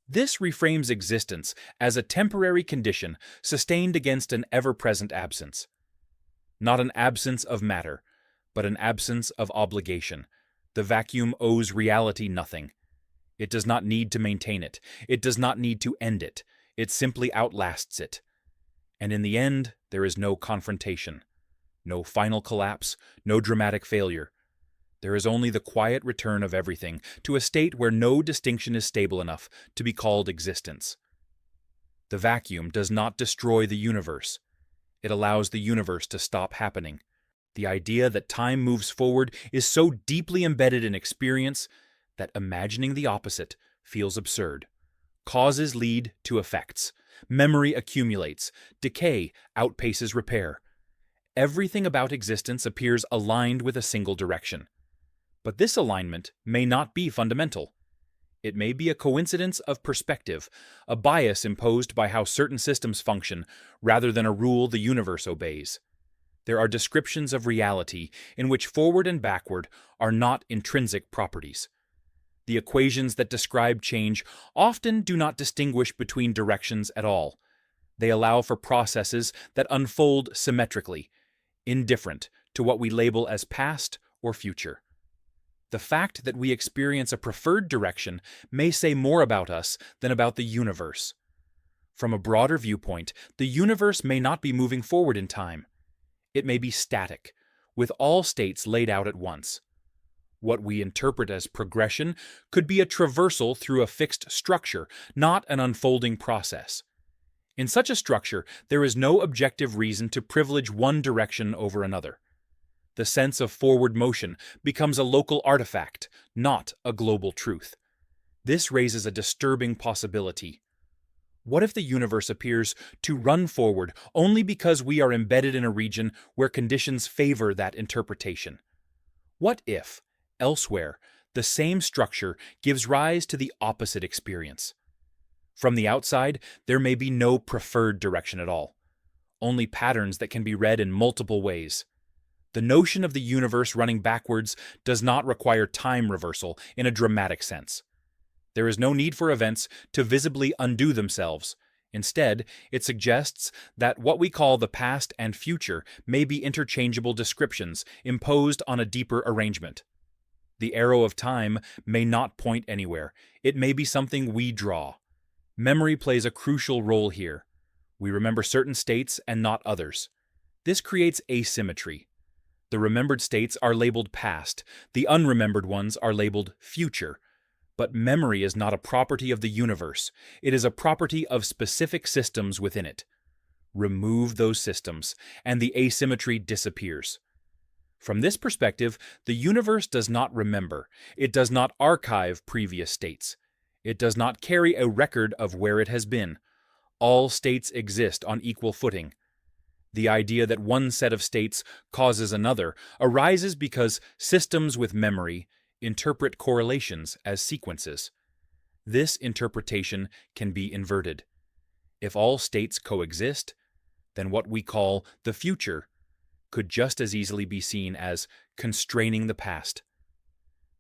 This reframes existence as a temporary condition sustained against an ever-present absence. Not an absence of matter, but an absence of obligation. The vacuum owes reality nothing. It does not need to maintain it. It does not need to end it. It simply outlasts it. And in the end, there is no confrontation, no final collapse, no dramatic failure. There is only the quiet return of everything to a state where no distinction is stable enough to be called existence. The vacuum does not destroy the universe. It allows the universe to stop happening. The idea that time moves forward is so deeply embedded in experience that imagining the opposite feels absurd. Causes lead to effects. Memory accumulates. Decay outpaces repair. Everything about existence appears aligned with a single direction. But this alignment may not be fundamental. It may be a coincidence of perspective, a bias imposed by how certain systems function, rather than a rule the universe obeys. There are descriptions of reality in which forward and backward are not intrinsic properties. The equations that describe change often do not distinguish between directions at all. They allow for processes that unfold symmetrically, indifferent to what we label as past or future. The fact that we experience a preferred direction may say more about us than about the universe. From a broader viewpoint, the universe may not be moving forward in time. It may be static, with all states laid out at once. What we interpret as progression could be a traversal through a fixed structure, not an unfolding process. In such a structure, there is no objective reason to privilege one direction over another. The sense of forward motion becomes a local artifact, not a global truth. This raises a disturbing possibility. What if the universe appears to run forward only because we are embedded in a region where conditions favor that interpretation? What if, elsewhere, the same structure gives rise to the opposite experience? From the outside, there may be no preferred direction at all, only patterns that can be read in multiple ways. The notion of the universe running backwards does not require time reversal in a dramatic sense. There is no need for events to visibly undo themselves. Instead, it suggests that what we call the past and future may be interchangeable descriptions imposed on a deeper arrangement. The arrow of time may not point anywhere. It may be something we draw. Memory plays a crucial role here. We remember certain states and not others. This creates asymmetry. The remembered states are labeled past, the unremembered ones are labeled future. But memory is not a property of the universe, it is a property of specific systems within it. Remove those systems, and the asymmetry disappears. From this perspective, the universe does not remember, it does not archive previous states. It does not carry a record of where it has been. All states exist on equal footing. The idea that one set of states causes another arises because systems with memory interpret correlations as sequences. This interpretation can be inverted. If all states coexist, then what we call the future could just as easily be seen as constraining the past.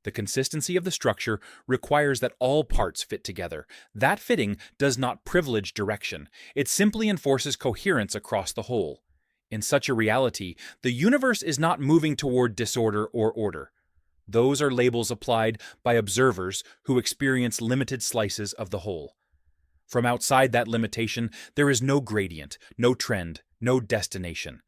The consistency of the structure requires that all parts fit together. That fitting does not privilege direction. It simply enforces coherence across the whole. In such a reality, the universe is not moving toward disorder or order. Those are labels applied by observers who experience limited slices of the whole. From outside that limitation, there is no gradient, no trend, no destination.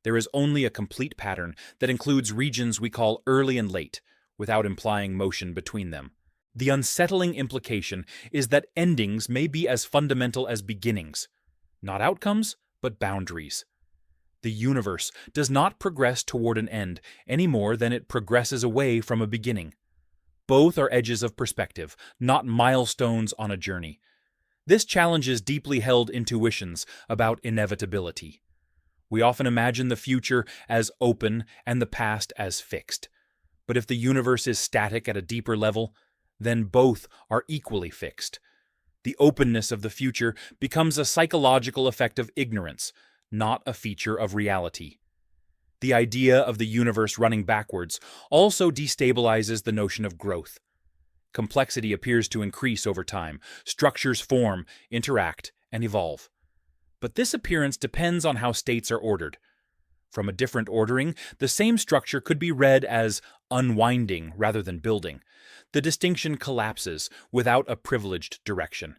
There is only a complete pattern that includes regions we call early and late, without implying motion between them. The unsettling implication is that endings may be as fundamental as beginnings, not outcomes, but boundaries. The universe does not progress toward an end any more than it progresses away from a beginning. Both are edges of perspective, not milestones on a journey. This challenges deeply held intuitions about inevitability. We often imagine the future as open and the past as fixed. But if the universe is static at a deeper level, then both are equally fixed. The openness of the future becomes a psychological effect of ignorance, not a feature of reality. The idea of the universe running backwards also destabilizes the notion of growth. Complexity appears to increase over time. Structures form, interact, and evolve. But this appearance depends on how states are ordered. From a different ordering, the same structure could be read as unwinding rather than building. The distinction collapses without a privileged direction.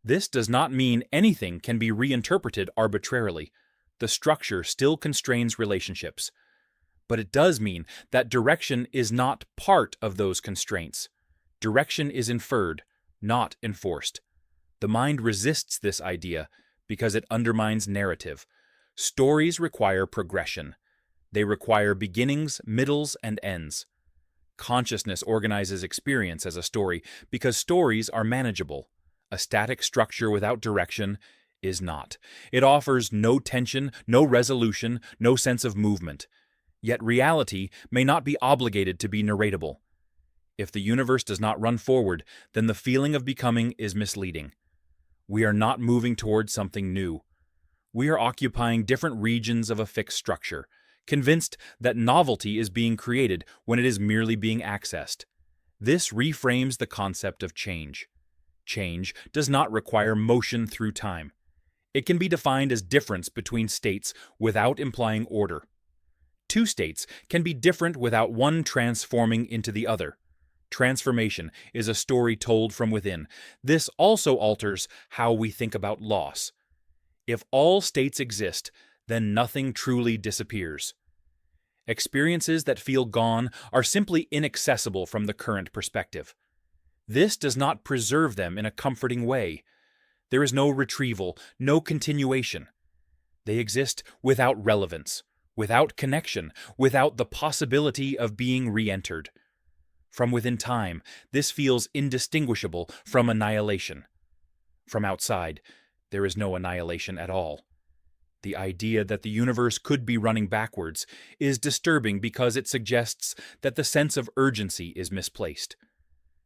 This does not mean anything can be reinterpreted arbitrarily. The structure still constrains relationships. But it does mean that direction is not part of those constraints. Direction is inferred, not enforced. The mind resists this idea because it undermines narrative. Stories require progression. They require beginnings, middles, and ends. Consciousness organizes experience as a story because stories are manageable. A static structure without direction is not. It offers no tension, no resolution, no sense of movement. Yet reality may not be obligated to be narratable. If the universe does not run forward, then the feeling of becoming is misleading. We are not moving towards something new. We are occupying different regions of a fixed structure, convinced that novelty is being created when it is merely being accessed. This reframes the concept of change. Change does not require motion through time. It can be defined as difference between states without implying order. Two states can be different without one transforming into the other. Transformation is a story told from within. This also alters how we think about loss. If all states exist, then nothing truly disappears. Experiences that feel gone are simply inaccessible from the current perspective. This does not preserve them in a comforting way. There is no retrieval, no continuation. They exist without relevance, without connection, without the possibility of being re-entered. From within time, this feels indistinguishable from annihilation. From outside, there is no annihilation at all. The idea that the universe could be running backwards is disturbing because it suggests that the sense of urgency is misplaced.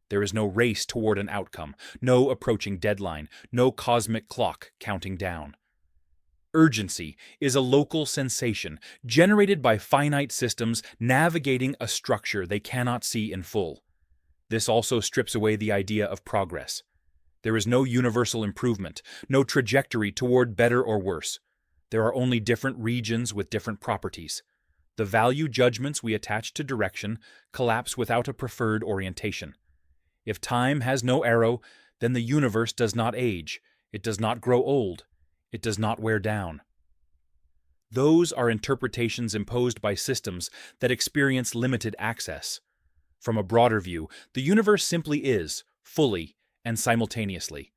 There is no race toward an outcome, no approaching deadline, no cosmic clock counting down. Urgency is a local sensation generated by finite systems navigating a structure they cannot see in full. This also strips away the idea of progress. There is no universal improvement, no trajectory toward better or worse. There are only different regions with different properties. The value judgments we attach to direction collapse without a preferred orientation. If time has no arrow, then the universe does not age, it does not grow old, it does not wear down. Those are interpretations imposed by systems that experience limited access. From a broader view, the universe simply is, fully and simultaneously.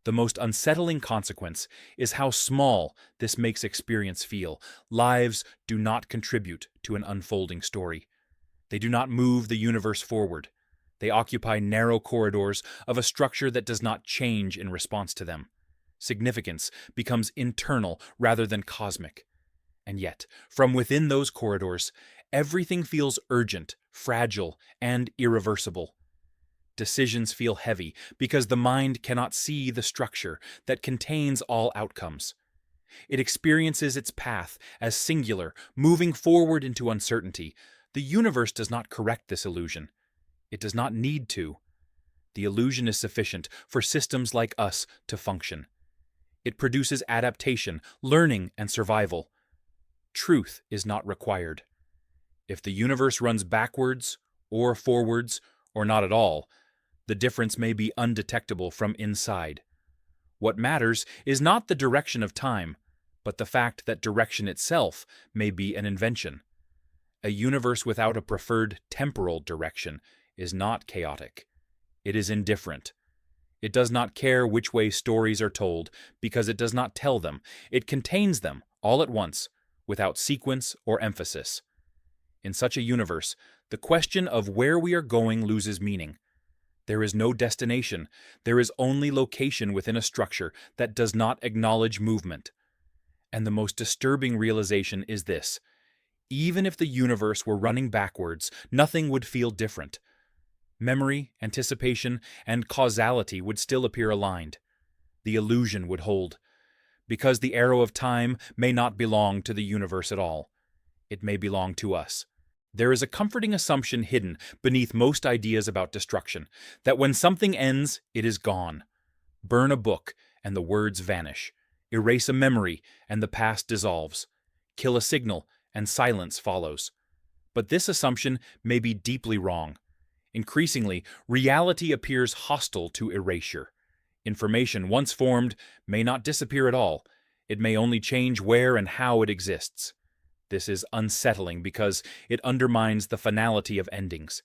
The most unsettling consequence is how small this makes experience feel. Lives do not contribute to an unfolding story. They do not move the universe forward. They occupy narrow corridors of a structure that does not change in response to them. Significance becomes internal rather than cosmic. And yet, from within those corridors, everything feels urgent, fragile, and irreversible. Decisions feel heavy because the mind cannot see the structure that contains all outcomes. It experiences its path as singular, moving forward into uncertainty. The universe does not correct this illusion. It does not need to. The illusion is sufficient for systems like us to function. It produces adaptation, learning, and survival. Truth is not required. If the universe runs backwards, or forwards, or not at all, the difference may be undetectable from inside. What matters is not the direction of time, but the fact that direction itself may be an invention. A universe without a preferred temporal direction is not chaotic. It is indifferent. It does not care which way stories are told because it does not tell them. It contains them all at once, without sequence or emphasis. In such a universe, the question of where we are going loses meaning. There is no destination. There is only location within a structure that does not acknowledge movement. And the most disturbing realization is this: even if the universe were running backwards, nothing would feel different. Memory, anticipation, and causality would still appear aligned. The illusion would hold. Because the arrow of time may not belong to the universe at all. It may belong to us. There is a comforting assumption hidden beneath most ideas about destruction, that when something ends, it is gone. Burn a book, and the words vanish. Erase a memory, and the past dissolves. Kill a signal, and silence follows. But this assumption may be deeply wrong. Increasingly, reality appears hostile to erasure. Information once formed may not disappear at all. It may only change where and how it exists. This is unsettling because it undermines the finality of endings.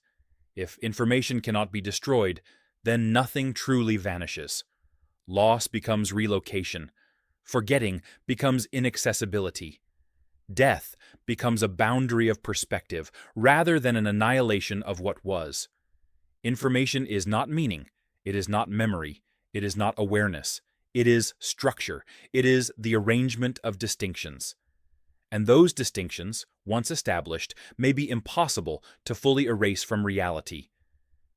If information cannot be destroyed, then nothing truly vanishes. Loss becomes relocation. Forgetting becomes inaccessibility. Death becomes a boundary of perspective rather than an annihilation of what was. Information is not meaning. It is not memory. It is not awareness. It is structure. It is the arrangement of distinctions. And those distinctions, once established, may be impossible to fully erase from reality.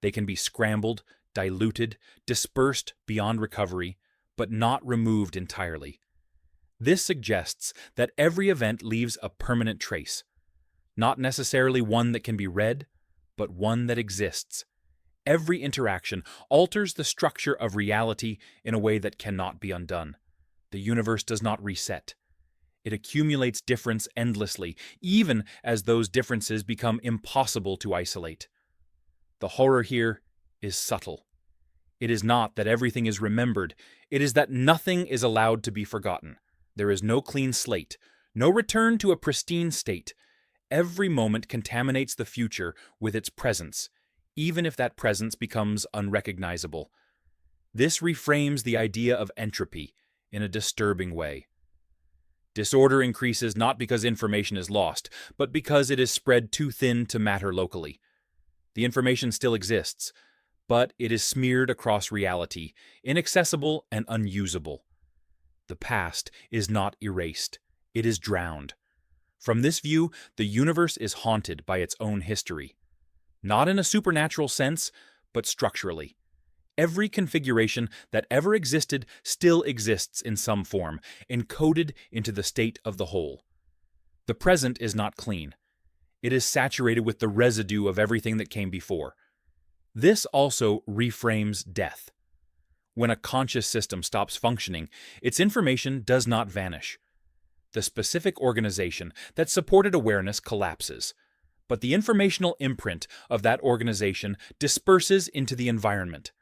They can be scrambled, diluted, dispersed beyond recovery, but not removed entirely. This suggests that every event leaves a permanent trace, not necessarily one that can be read, but one that exists. Every interaction alters the structure of reality in a way that cannot be undone. The universe does not reset. It accumulates difference endlessly, even as those differences become impossible to isolate. The horror here is subtle. It is not that everything is remembered, it is that nothing is allowed to be forgotten. There is no clean slate, no return to a pristine state. Every moment contaminates the future with its presence, even if that presence becomes unrecognizable. This reframes the idea of entropy in a disturbing way. Disorder increases not because information is lost, but because it is spread too thin to matter locally. The information still exists, but it is smeared across reality, inaccessible and unusable. The past is not erased, it is drowned. From this view, the universe is haunted by its own history. Not in a supernatural sense, but structurally. Every configuration that ever existed still exists in some form, encoded into the state of the whole. The present is not clean. It is saturated with the residue of everything that came before. This also reframes death. When a conscious system stops functioning, its information does not vanish. The specific organization that supported awareness collapses, but the informational imprint of that organization disperses into the environment.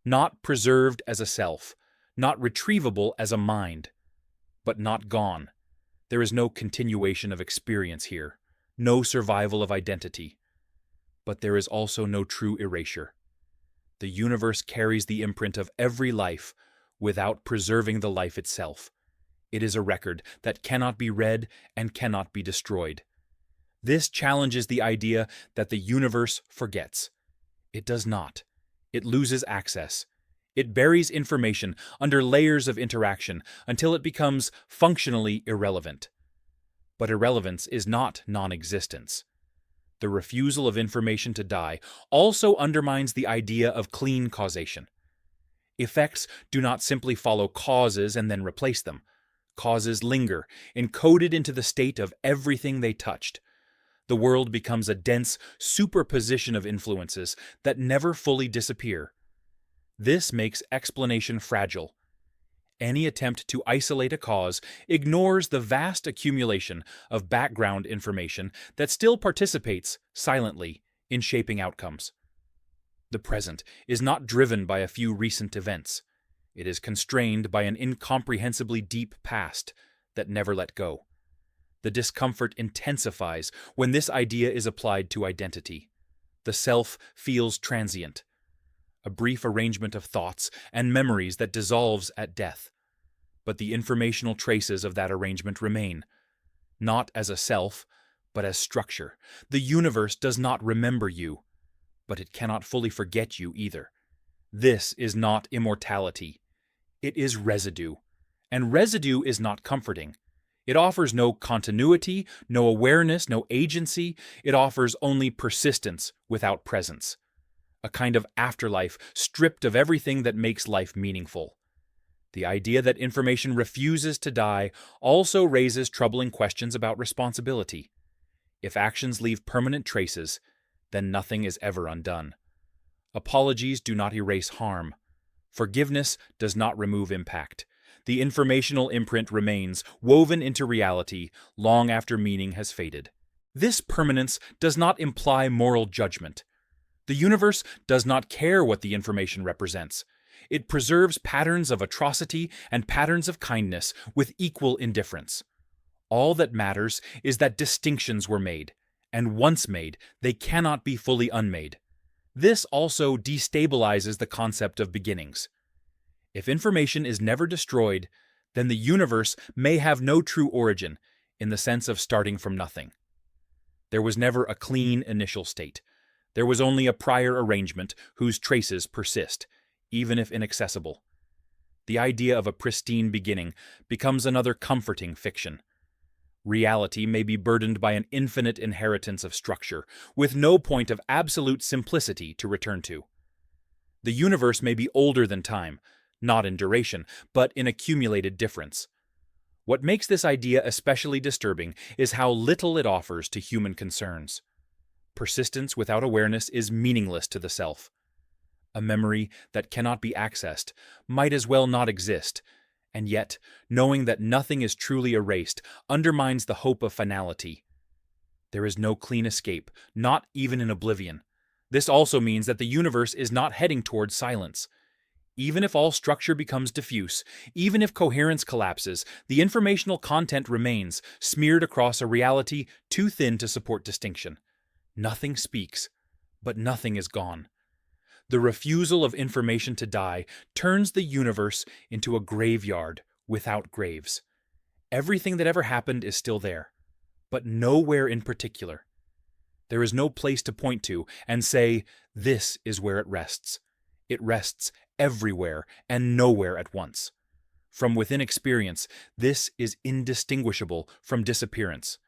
Not preserved as a self, not retrievable as a mind, but not gone. There is no continuation of experience here, no survival of identity. But there is also no true erasure. The universe carries the imprint of every life without preserving the life itself. It is a record that cannot be read and cannot be destroyed. This challenges the idea that the universe forgets. It does not. It loses access. It buries information under layers of interaction until it becomes functionally irrelevant. But irrelevance is not non-existence. The refusal of information to die also undermines the idea of clean causation. Effects do not simply follow causes and then replace them. Causes linger, encoded into the state of everything they touched. The world becomes a dense superposition of influences that never fully disappear. This makes explanation fragile. Any attempt to isolate a cause ignores the vast accumulation of background information that still participates, silently, in shaping outcomes. The present is not driven by a few recent events. It is constrained by an incomprehensibly deep past that never let go. The discomfort intensifies when this idea is applied to identity. The self feels transient, a brief arrangement of thoughts and memories that dissolves at death. But the informational traces of that arrangement remain, not as a self, but as structure. The universe does not remember you, but it cannot fully forget you either. This is not immortality. It is residue, and residue is not comforting. It offers no continuity, no awareness, no agency. It offers only persistence without presence. A kind of afterlife stripped of everything that makes life meaningful. The idea that information refuses to die also raises troubling questions about responsibility. If actions leave permanent traces, then nothing is ever undone. Apologies do not erase harm. Forgiveness does not remove impact. The informational imprint remains, woven into reality, long after meaning has faded. This permanence does not imply moral judgment. The universe does not care what the information represents. It preserves patterns of atrocity and patterns of kindness with equal indifference. All that matters is that distinctions were made, and once made, they cannot be fully unmade. This also destabilizes the concept of beginnings. If information is never destroyed, then the universe may have no true origin, in the sense of starting from nothing. There was never a clean initial state. There was only a prior arrangement whose traces persist, even if inaccessible. The idea of a pristine beginning becomes another comforting fiction. Reality may be burdened by an infinite inheritance of structure, with no point of absolute simplicity to return to. The universe may be older than time, not in duration, but in accumulated difference. What makes this idea especially disturbing is how little it offers to human concerns. Persistence without awareness is meaningless to the self. A memory that cannot be accessed might as well not exist, and yet, knowing that nothing is truly erased undermines the hope of finality. There is no clean escape, not even in oblivion. This also means that the universe is not heading towards silence. Even if all structure becomes diffuse, even if coherence collapses, the informational content remains, smeared across a reality too thin to support distinction. Nothing speaks, but nothing is gone. The refusal of information to die turns the universe into a graveyard without graves. Everything that ever happened is still there, but nowhere in particular. There is no place to point to and say, this is where it rests. It rests everywhere and nowhere at once. From within experience, this is indistinguishable from disappearance.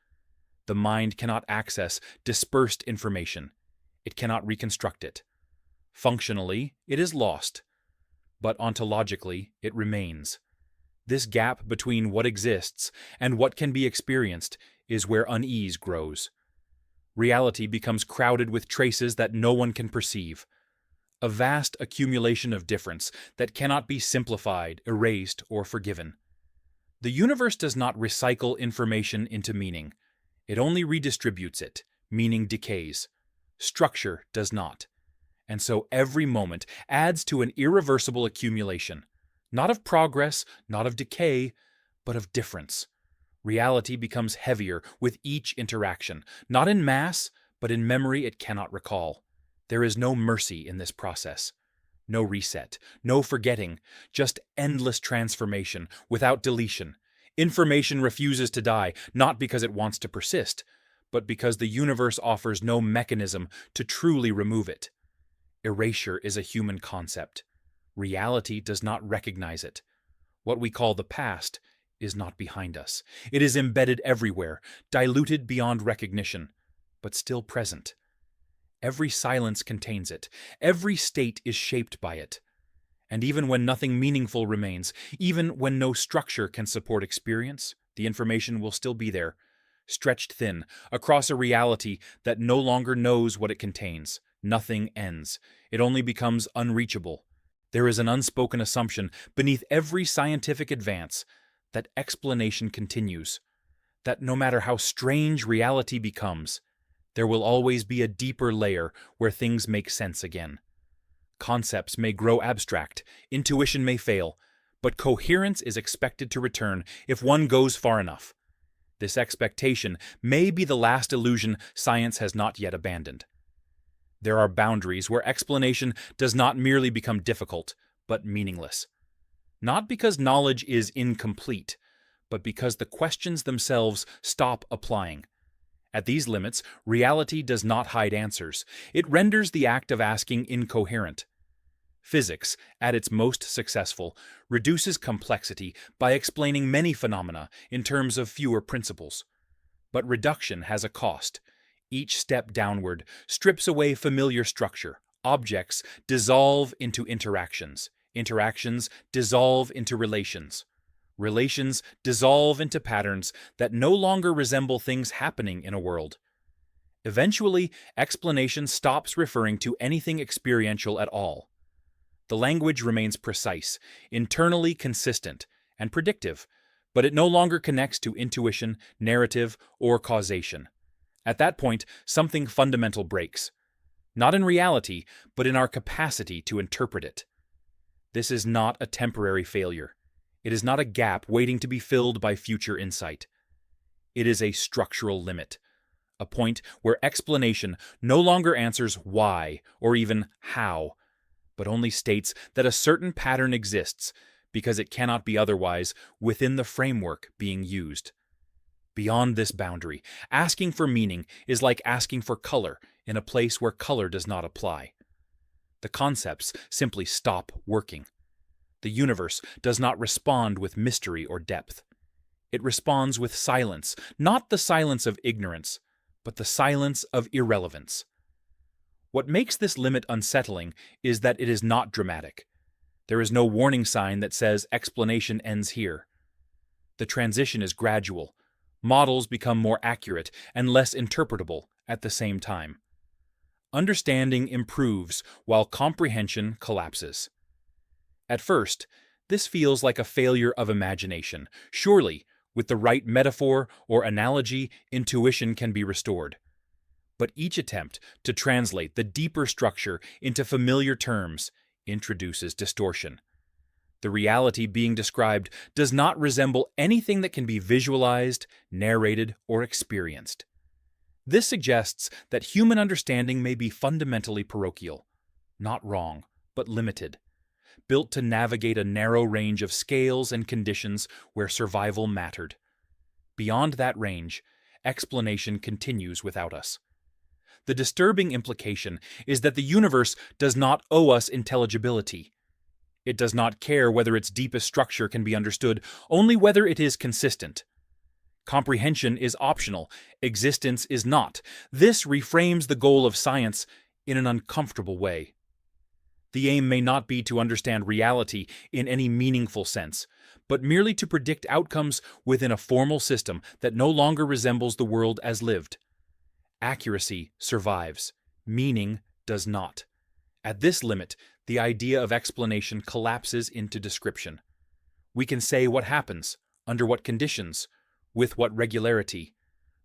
The mind cannot access dispersed information. It cannot reconstruct it. Functionally, it is lost, but ontologically, it remains. This gap between what exists and what can be experienced is where unease grows. Reality becomes crowded with traces that no one can perceive. A vast accumulation of difference that cannot be simplified, erased, or forgiven. The universe does not recycle information into meaning. It only redistributes it. Meaning decays. Structure does not. And so every moment adds to an irreversible accumulation, not of progress, not of decay, but of difference. Reality becomes heavier with each interaction, not in mass, but in memory it cannot recall. There is no mercy in this process. No reset, no forgetting, just endless transformation without deletion. Information refuses to die, not because it wants to persist, but because the universe offers no mechanism to truly remove it. Erasure is a human concept. Reality does not recognize it. What we call the past is not behind us. It is embedded everywhere, diluted beyond recognition, but still present. Every silence contains it. Every state is shaped by it. And even when nothing meaningful remains, even when no structure can support experience, the information will still be there, stretched thin, across a reality that no longer knows what it contains. Nothing ends. It only becomes unreachable. There is an unspoken assumption beneath every scientific advance that explanation continues, that no matter how strange reality becomes, there will always be a deeper layer where things make sense again. Concepts may grow abstract, intuition may fail, but coherence is expected to return if one goes far enough. This expectation may be the last illusion science has not yet abandoned. There are boundaries where explanation does not merely become difficult, but meaningless. Not because knowledge is incomplete, but because the questions themselves stop applying. At these limits, reality does not hide answers. It renders the act of asking incoherent. Physics, at its most successful, reduces complexity by explaining many phenomena in terms of fewer principles. But reduction has a cost. Each step downward strips away familiar structure. Objects dissolve into interactions. Interactions dissolve into relations. Relations dissolve into patterns that no longer resemble things happening in a world, Eventually, explanation stops referring to anything experiential at all. The language remains precise, internally consistent, and predictive, but it no longer connects to intuition, narrative, or causation. At that point, something fundamental breaks. Not in reality, but in our capacity to interpret it. This is not a temporary failure. It is not a gap waiting to be filled by future insight. It is a structural limit, a point where explanation no longer answers why or even how, but only states that a certain pattern exists because it cannot be otherwise within the framework being used. Beyond this boundary, asking for meaning is like asking for color in a place where color does not apply. The concepts simply stop working. The universe does not respond with mystery or depth. It responds with silence, not the silence of ignorance, but the silence of irrelevance. What makes this limit unsettling is that it is not dramatic. There is no warning sign that says explanation ends here. The transition is gradual. Models become more accurate and less interpretable at the same time. Understanding improves while comprehension collapses. At first, this feels like a failure of imagination. Surely, with the right metaphor or analogy, intuition can be restored. But each attempt to translate the deeper structure into familiar terms introduces distortion. The reality being described does not resemble anything that can be visualized, narrated, or experienced. This suggests that human understanding may be fundamentally parochial, not wrong, but limited, built to navigate a narrow range of scales and conditions where survival mattered. Beyond that range, explanation continues without us. The disturbing implication is that the universe does not owe us intelligibility. It does not care whether its deepest structure can be understood, only whether it is consistent. Comprehension is optional, existence is not. This reframes the goal of science in an uncomfortable way. The aim may not be to understand reality in any meaningful sense, but merely to predict outcomes within a formal system that no longer resembles the world as lived. Accuracy survives, meaning does not. At this limit, the idea of explanation collapses into description. We can say what happens, under what conditions, with what regularity,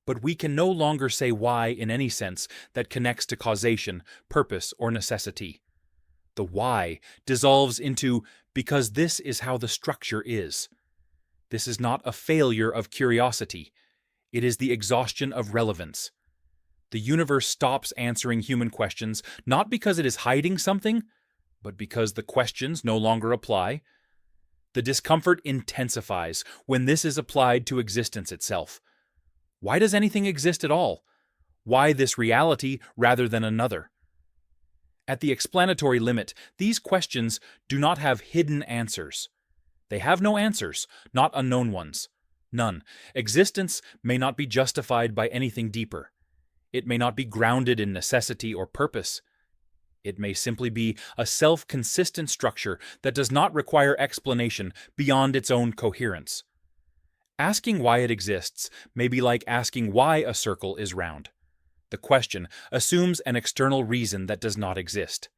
but we can no longer say why in any sense that connects to causation, purpose, or necessity. The why dissolves into because this is how the structure is. This is not a failure of curiosity. It is the exhaustion of relevance. The universe stops answering human questions not because it is hiding something, but because the questions no longer apply. The discomfort intensifies when this is applied to existence itself. Why does anything exist at all? Why this reality rather than another? At the explanatory limit, these questions do not have hidden answers. They have no answers, not unknown ones. None. Existence may not be justified by anything deeper. It may not be grounded in necessity or purpose. It may simply be a self-consistent structure that does not require explanation beyond its own coherence. Asking why it exists may be like asking why a circle is round. The question assumes an external reason that does not exist.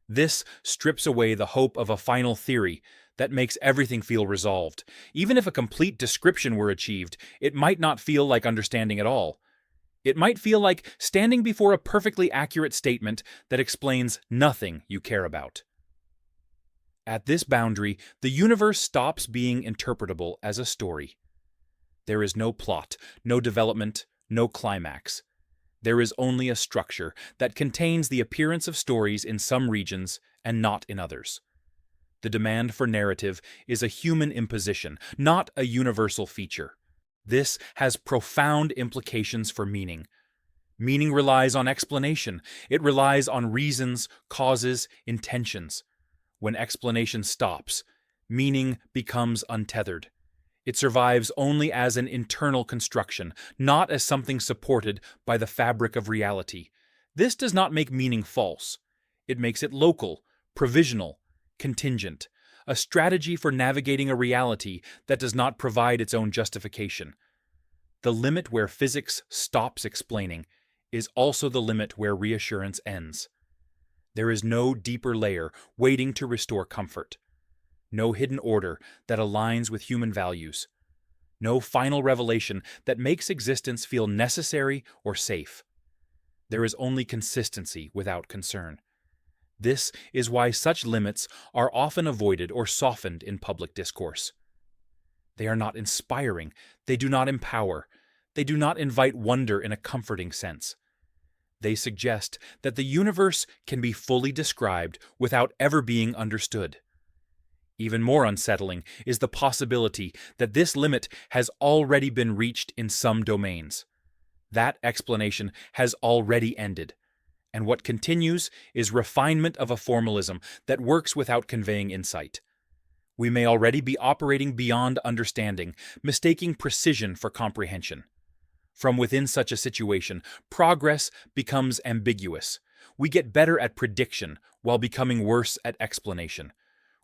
This strips away the hope of a final theory that makes everything feel resolved. Even if a complete description were achieved, it might not feel like understanding at all. It might feel like standing before a perfectly accurate statement that explains nothing you care about. At this boundary, the universe stops being interpretable as a story. There is no plot, no development, no climax. There is only a structure that contains the appearance of stories in some regions and not in others. The demand for narrative is a human imposition, not a universal feature. This has profound implications for meaning. Meaning relies on explanation. It relies on reasons, causes, intentions. When explanation stops, meaning becomes untethered. It survives only as an internal construction, not as something supported by the fabric of reality. This does not make meaning false. It makes it local, provisional, contingent, a strategy for navigating a reality that does not provide its own justification. The limit where physics stops explaining is also the limit where reassurance ends. There is no deeper layer waiting to restore comfort, no hidden order that aligns with human values, no final revelation that makes existence feel necessary or safe. There is only consistency without concern. This is why such limits are often avoided or softened in public discourse. They are not inspiring, they do not empower, they do not invite wonder in a comforting sense. They suggest that the universe can be fully described without ever being understood. Even more unsettling is the possibility that this limit has already been reached in some domains. That explanation has already ended, and what continues is refinement of a formalism that works without conveying insight. We may already be operating beyond understanding, mistaking precision for comprehension. From within such a situation, progress becomes ambiguous. We get better at prediction while becoming worse at explanation.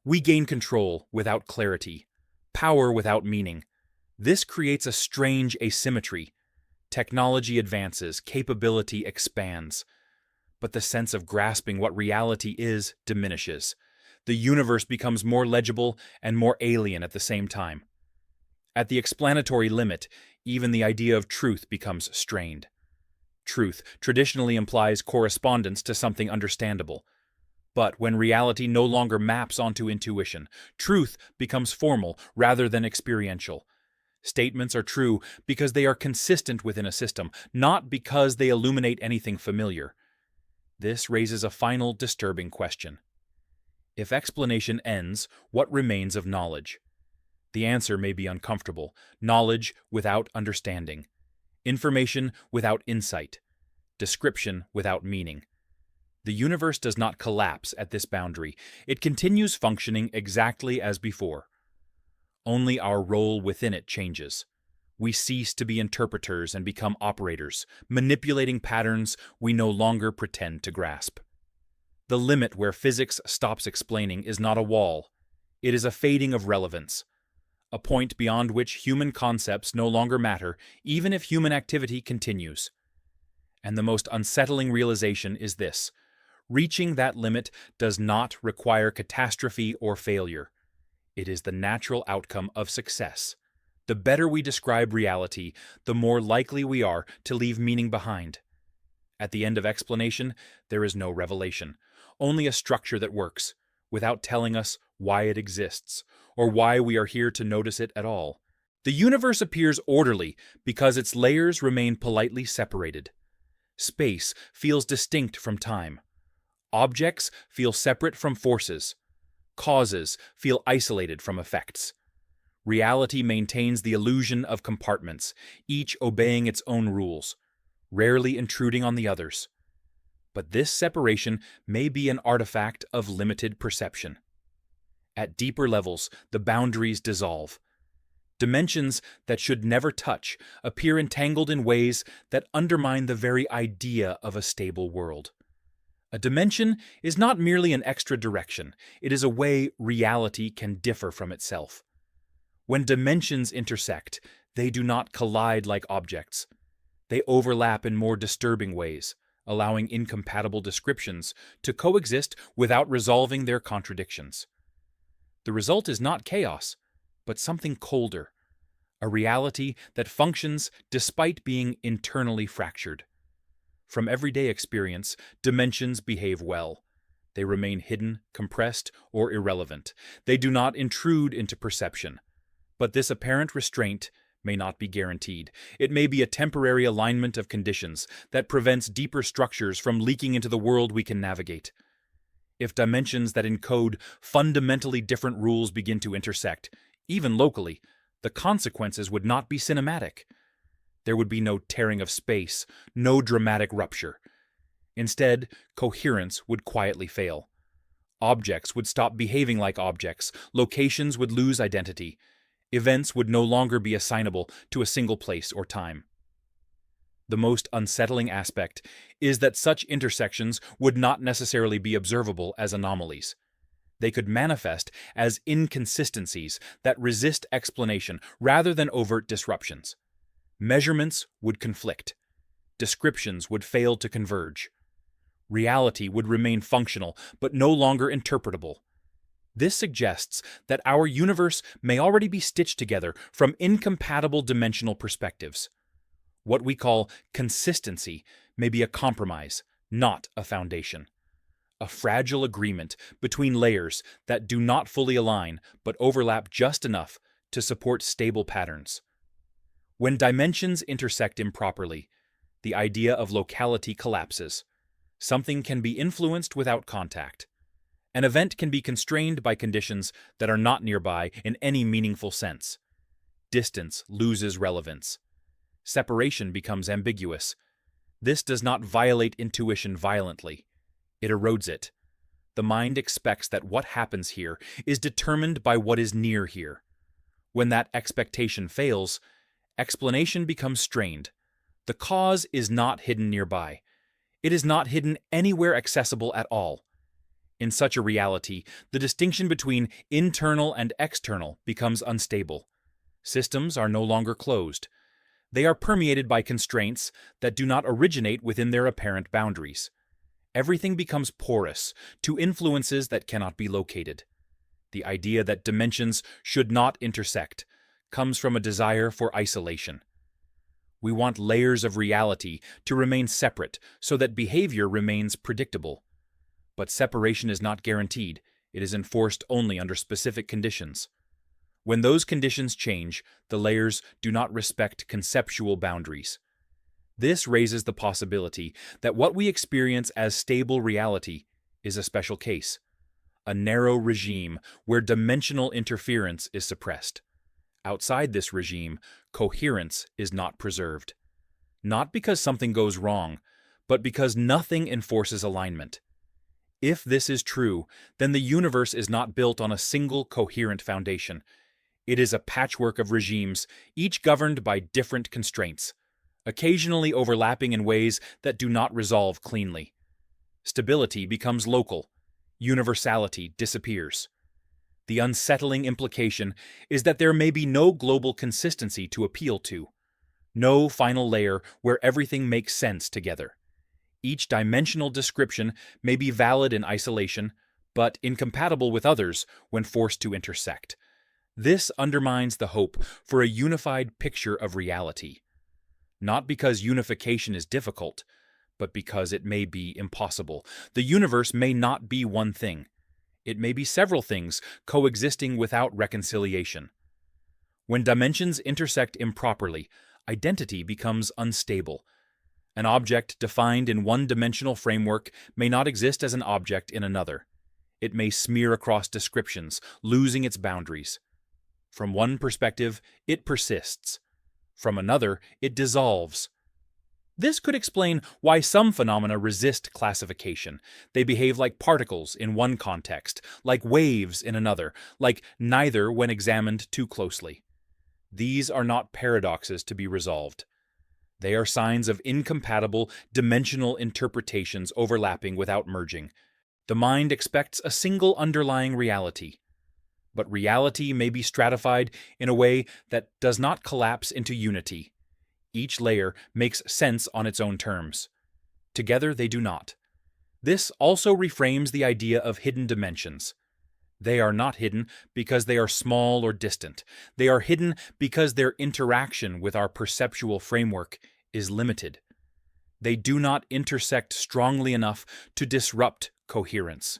We gain control without clarity, power without meaning. This creates a strange asymmetry. Technology advances, capability expands, but the sense of grasping what reality is diminishes. The universe becomes more legible and more alien at the same time. At the explanatory limit, even the idea of truth becomes strained. Truth traditionally implies correspondence to something understandable. But when reality no longer maps onto intuition, truth becomes formal rather than experiential. Statements are true because they are consistent within a system, not because they illuminate anything familiar. This raises a final disturbing question. If explanation ends, what remains of knowledge? The answer may be uncomfortable. Knowledge without understanding. Information without insight. Description without meaning. The universe does not collapse at this boundary. It continues functioning exactly as before. Only our role within it changes. We cease to be interpreters and become operators, manipulating patterns we no longer pretend to grasp. The limit where physics stops explaining is not a wall. It is a fading of relevance, a point beyond which human concepts no longer matter, even if human activity continues. And the most unsettling realization is this: reaching that limit does not require catastrophe or failure. It is the natural outcome of success. The better we describe reality, the more likely we are to leave meaning behind. At the end of explanation, there is no revelation, only a structure that works, without telling us why it exists, or why we are here to notice it at all. The universe appears orderly because its layers remain politely separated. Space feels distinct from time. Objects feel separate from forces. Causes feel isolated from effects. Reality maintains the illusion of compartments, each obeying its own rules, rarely intruding on the others. But this separation may be an artifact of limited perception. At deeper levels, the boundaries dissolve. Dimensions that should never touch appear entangled in ways that undermine the very idea of a stable world. A dimension is not merely an extra direction, it is a way reality can differ from itself. When dimensions intersect, they do not collide like objects. They overlap in more disturbing ways, allowing incompatible descriptions to coexist without resolving their contradictions. The result is not chaos, but something colder, a reality that functions despite being internally fractured. From everyday experience, dimensions behave well. They remain hidden, compressed, or irrelevant. They do not intrude into perception. But this apparent restraint may not be guaranteed. It may be a temporary alignment of conditions that prevents deeper structures from leaking into the world we can navigate. If dimensions that encode fundamentally different rules begin to intersect, even locally, the consequences would not be cinematic. There would be no tearing of space, no dramatic rupture. Instead, coherence would quietly fail. Objects would stop behaving like objects, locations would lose identity, events would no longer be assignable to a single place or time. The most unsettling aspect is that such intersections would not necessarily be observable as anomalies. They could manifest as inconsistencies that resist explanation rather than overt disruptions. Measurements would conflict. Descriptions would fail to converge. Reality would remain functional, but no longer interpretable. This suggests that our universe may already be stitched together from incompatible dimensional perspectives. What we call consistency may be a compromise, not a foundation. A fragile agreement between layers that do not fully align but overlap just enough to support stable patterns. When dimensions intersect improperly, the idea of locality collapses. Something can be influenced without contact. An event can be constrained by conditions that are not nearby in any meaningful sense. Distance loses relevance. Separation becomes ambiguous. This does not violate intuition violently. It erodes it. The mind expects that what happens here is determined by what is near here. When that expectation fails, explanation becomes strained. The cause is not hidden nearby. It is not hidden anywhere accessible at all. In such a reality, the distinction between internal and external becomes unstable. Systems are no longer closed. They are permeated by constraints that do not originate within their apparent boundaries. Everything becomes porous to influences that cannot be located. The idea that dimensions should not intersect comes from a desire for isolation. We want layers of reality to remain separate so that behavior remains predictable. But separation is not guaranteed. It is enforced only under specific conditions. When those conditions change, the layers do not respect conceptual boundaries. This raises the possibility that what we experience as stable reality is a special case, a narrow regime where dimensional interference is suppressed. Outside this regime, coherence is not preserved. Not because something goes wrong, but because nothing enforces alignment. If this is true, then the universe is not built on a single coherent foundation. It is a patchwork of regimes, each governed by different constraints, occasionally overlapping in ways that do not resolve cleanly. Stability becomes local. Universality disappears. The unsettling implication is that there may be no global consistency to appeal to, no final layer where everything makes sense together. Each dimensional description may be valid in isolation, but incompatible with others when forced to intersect. This undermines the hope for a unified picture of reality. Not because unification is difficult, but because it may be impossible. The universe may not be one thing. It may be several things coexisting without reconciliation. When dimensions intersect improperly, identity becomes unstable. An object defined in one-dimensional framework may not exist as an object in another. It may smear across descriptions, losing its boundaries. From one perspective, it persists. From another, it dissolves. This could explain why some phenomena resist classification. They behave like particles in one context, like waves in another, like neither when examined too closely. These are not paradoxes to be resolved. They are signs of incompatible dimensional interpretations overlapping without merging. The mind expects a single underlying reality. But reality may be stratified in a way that does not collapse into unity. Each layer makes sense on its own terms. Together they do not. This also reframes the idea of hidden dimensions. They are not hidden because they are small or distant. They are hidden because their interaction with our perceptual framework is limited. They do not intersect strongly enough to disrupt coherence.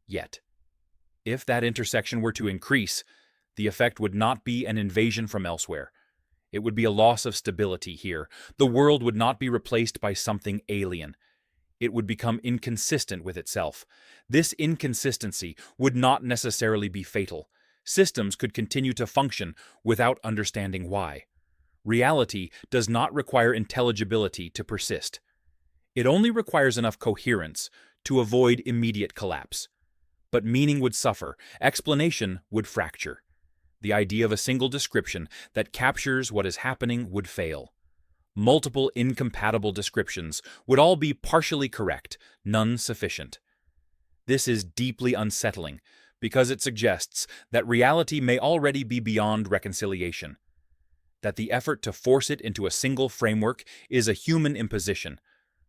Yet, if that intersection were to increase, the effect would not be an invasion from elsewhere. It would be a loss of stability here. The world would not be replaced by something alien. It would become inconsistent with itself. This inconsistency would not necessarily be fatal. Systems could continue to function without understanding why. Reality does not require intelligibility to persist. It only requires enough coherence to avoid immediate collapse. But meaning would suffer, explanation would fracture. The idea of a single description that captures what is happening would fail. Multiple incompatible descriptions would all be partially correct, none sufficient. This is deeply unsettling because it suggests that reality may already be beyond reconciliation. that the effort to force it into a single framework is a human imposition,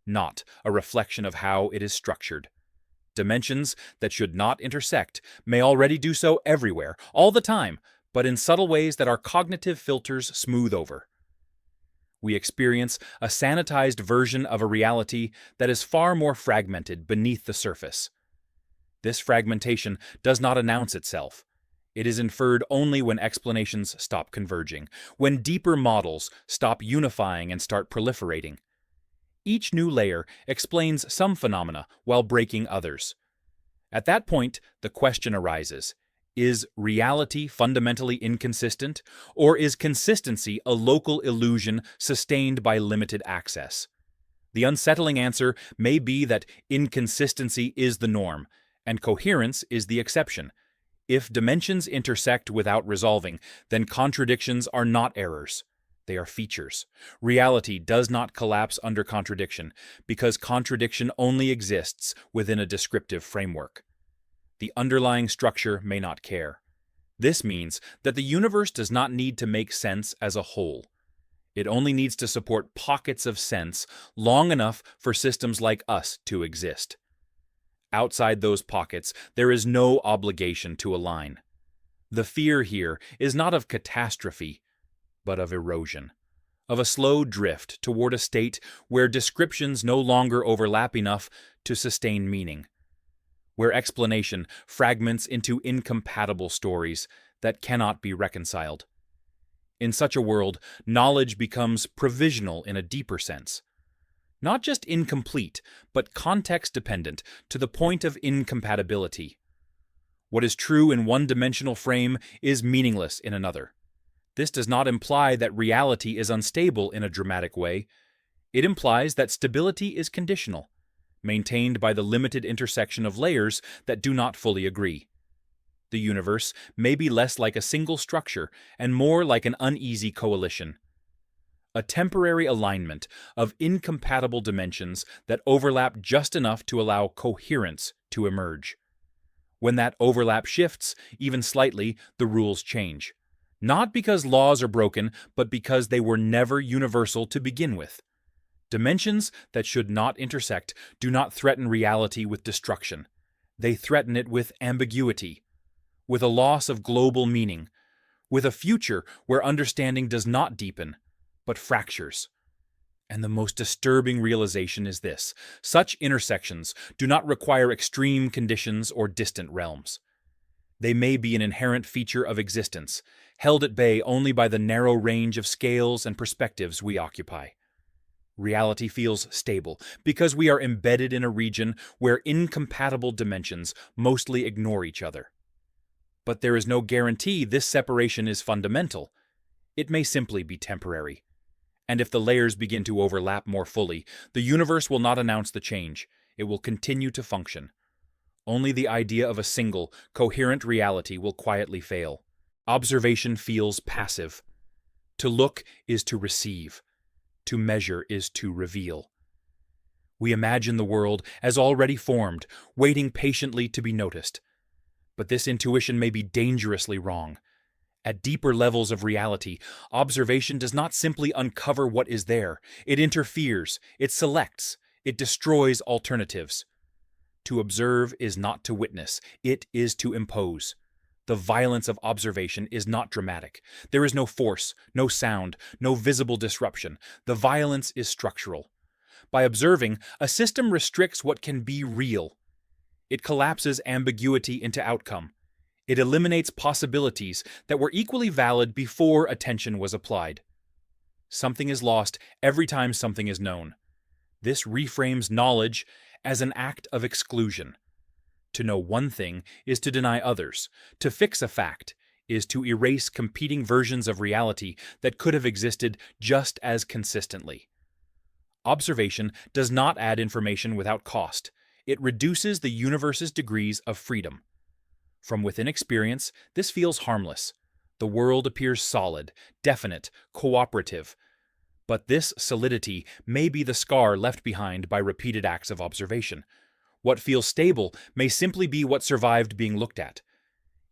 not a reflection of how it is structured. Dimensions that should not intersect may already do so everywhere, all the time, but in subtle ways that our cognitive filters smooth over. We experience a sanitized version of a reality that is far more fragmented beneath the surface. This fragmentation does not announce itself. It is inferred only when explanations stop converging, when deeper models stop unifying and start proliferating. Each new layer explains some phenomena while breaking others. At that point, the question arises: is reality fundamentally inconsistent, or is consistency a local illusion sustained by limited access? The unsettling answer may be that inconsistency is the norm, and coherence is the exception. If dimensions intersect without resolving, then contradictions are not errors. They are features. Reality does not collapse under contradiction, because contradiction only exists within a descriptive framework. The underlying structure may not care. This means that the universe does not need to make sense as a whole. It only needs to support pockets of sense long enough for systems like us to exist. Outside those pockets, there is no obligation to align. The fear here is not of catastrophe, but of erosion, of a slow drift toward a state where descriptions no longer overlap enough to sustain meaning, where explanation fragments into incompatible stories that cannot be reconciled. In such a world, knowledge becomes provisional in a deeper sense. Not just incomplete, but context-dependent to the point of incompatibility. What is true in one dimensional frame is meaningless in another. This does not imply that reality is unstable in a dramatic way. It implies that stability is conditional, maintained by the limited intersection of layers that do not fully agree. The universe may be less like a single structure and more like an uneasy coalition. A temporary alignment of incompatible dimensions that overlap just enough to allow coherence to emerge. When that overlap shifts, even slightly, the rules change. Not because laws are broken, but because they were never universal to begin with. Dimensions that should not intersect do not threaten reality with destruction. They threaten it with ambiguity, with a loss of global meaning, with a future where understanding does not deepen, but fractures. And the most disturbing realization is this: such intersections do not require extreme conditions or distant realms. They may be an inherent feature of existence, held at bay only by the narrow range of scales and perspectives we occupy. Reality feels stable because we are embedded in a region where incompatible dimensions mostly ignore each other. But there is no guarantee this separation is fundamental. It may simply be temporary. And if the layers begin to overlap more fully, the universe will not announce the change. It will continue to function. Only the idea of a single, coherent reality will quietly fail. Observation feels passive. To look is to receive. To measure is to reveal. We imagine the world as already formed, waiting patiently to be noticed. But this intuition may be dangerously wrong. At deeper levels of reality, observation does not simply uncover what is there. It interferes, it selects, it destroys alternatives. To observe is not to witness, it is to impose. The violence of observation is not dramatic. There is no force, no sound, no visible disruption. The violence is structural. By observing, a system restricts what can be real. It collapses ambiguity into outcome. It eliminates possibilities that were equally valid before attention was applied. Something is lost every time something is known. This reframes knowledge as an act of exclusion. To know one thing is to deny others. To fix a fact is to erase competing versions of reality that could have existed just as consistently. Observation does not add information without cost. It reduces the universe's degrees of freedom. From within experience, this feels harmless. The world appears solid, definite, cooperative. But this solidity may be the scar left behind by repeated acts of observation. What feels stable may simply be what survived being looked at.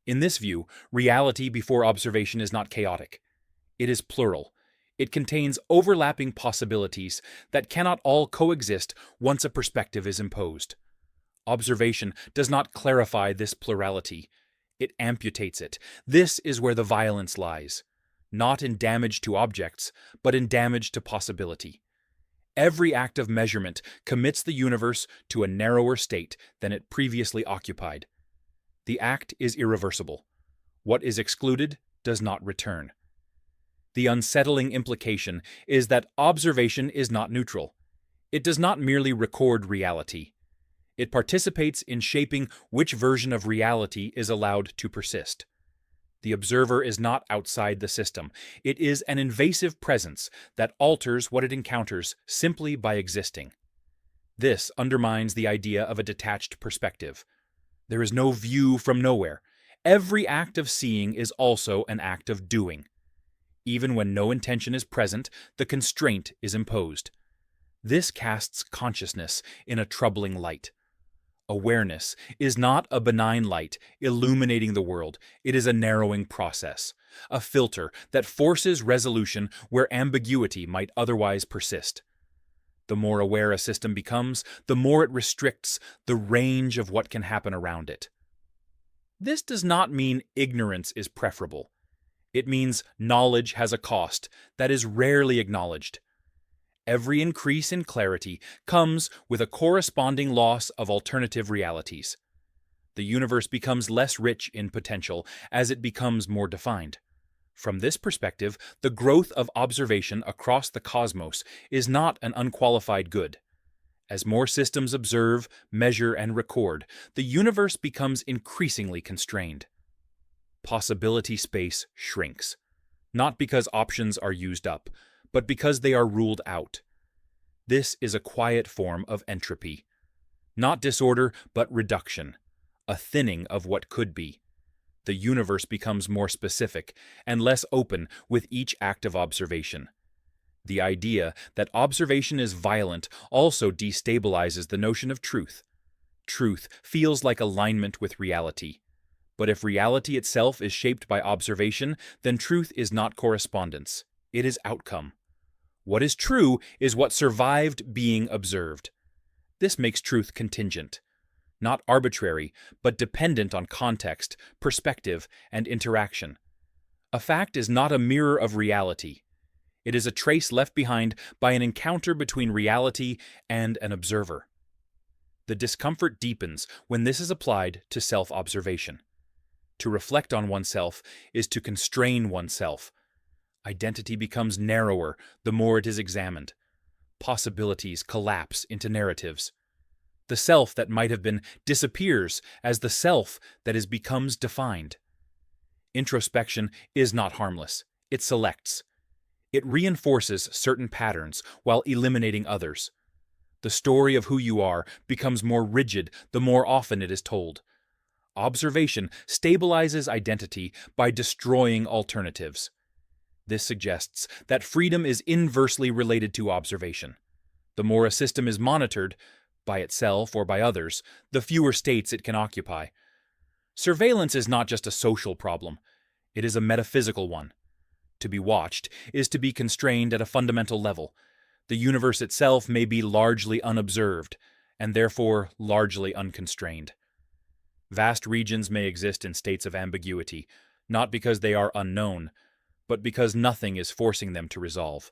In this view, reality before observation is not chaotic. It is plural. It contains overlapping possibilities that cannot all coexist once a perspective is imposed. Observation does not clarify this plurality. It amputates it. This is where the violence lies, not in damage to objects, but in damage to possibility. Every act of measurement commits the universe to a narrower state than it previously occupied. The act is irreversible. What is excluded does not return. The unsettling implication is that observation is not neutral. It does not merely record reality. It participates in shaping which version of reality is allowed to persist. The observer is not outside the system. It is an invasive presence that alters what it encounters simply by existing. This undermines the idea of a detached perspective. There is no view from nowhere. Every act of seeing is also an act of doing. Even when no intention is present, the constraint is imposed. This casts consciousness in a troubling light. Awareness is not a benign light illuminating the world. It is a narrowing process, a filter that forces resolution where ambiguity might otherwise persist. The more aware a system becomes, the more it restricts the range of what can happen around it. This does not mean ignorance is preferable. It means knowledge has a cost that is rarely acknowledged. Every increase in clarity comes with a corresponding loss of alternative realities. The universe becomes less rich in potential as it becomes more defined. From this perspective, the growth of observation across the cosmos is not an unqualified good. As more systems observe, measure, and record, the universe becomes increasingly constrained. Possibility space shrinks, not because options are used up, but because they are ruled out. This is a quiet form of entropy. Not disorder, but reduction, a thinning of what could be. The universe becomes more specific and less open with each act of observation. The idea that observation is violent also destabilizes the notion of truth. Truth feels like alignment with reality. But if reality itself is shaped by observation, then truth is not correspondence. It is outcome. What is true is what survived being observed. This makes truth contingent, not arbitrary, but dependent on context, perspective, and interaction. A fact is not a mirror of reality. It is a trace left behind by an encounter between reality and an observer. The discomfort deepens when this is applied to self-observation. To reflect on oneself is to constrain oneself. Identity becomes narrower the more it is examined. Possibilities collapse into narratives. The self that might have been disappears as the self that is becomes defined. Introspection is not harmless. It selects. It reinforces certain patterns while eliminating others. The story of who you are becomes more rigid the more often it is told. Observation stabilizes identity by destroying alternatives. This suggests that freedom is inversely related to observation. The more a system is monitored, by itself or by others, the fewer states it can occupy. Surveillance is not just a social problem. It is a metaphysical one. To be watched is to be constrained at a fundamental level. The universe itself may be largely unobserved, and therefore largely unconstrained. Vast regions may exist in states of ambiguity, not because they are unknown, but because nothing is forcing them to resolve.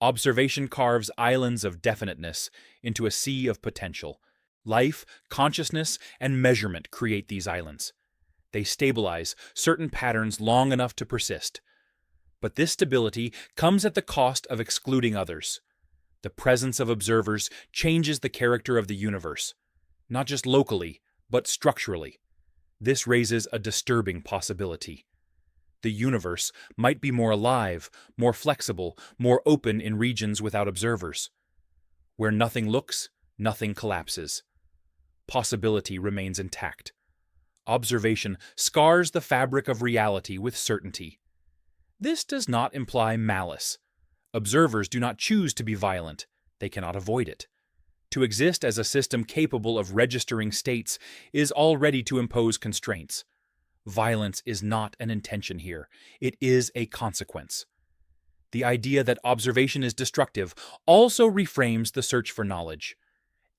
Observation carves islands of definiteness into a sea of potential. Life, consciousness, and measurement create these islands. They stabilize certain patterns long enough to persist. But this stability comes at the cost of excluding others. The presence of observers changes the character of the universe, not just locally, but structurally. This raises a disturbing possibility. The universe might be more alive, more flexible, more open in regions without observers. Where nothing looks, nothing collapses. Possibility remains intact. Observation scars the fabric of reality with certainty. This does not imply malice. Observers do not choose to be violent. They cannot avoid it. To exist as a system capable of registering states is already to impose constraints. Violence is not an intention here, it is a consequence. The idea that observation is destructive also reframes the search for knowledge.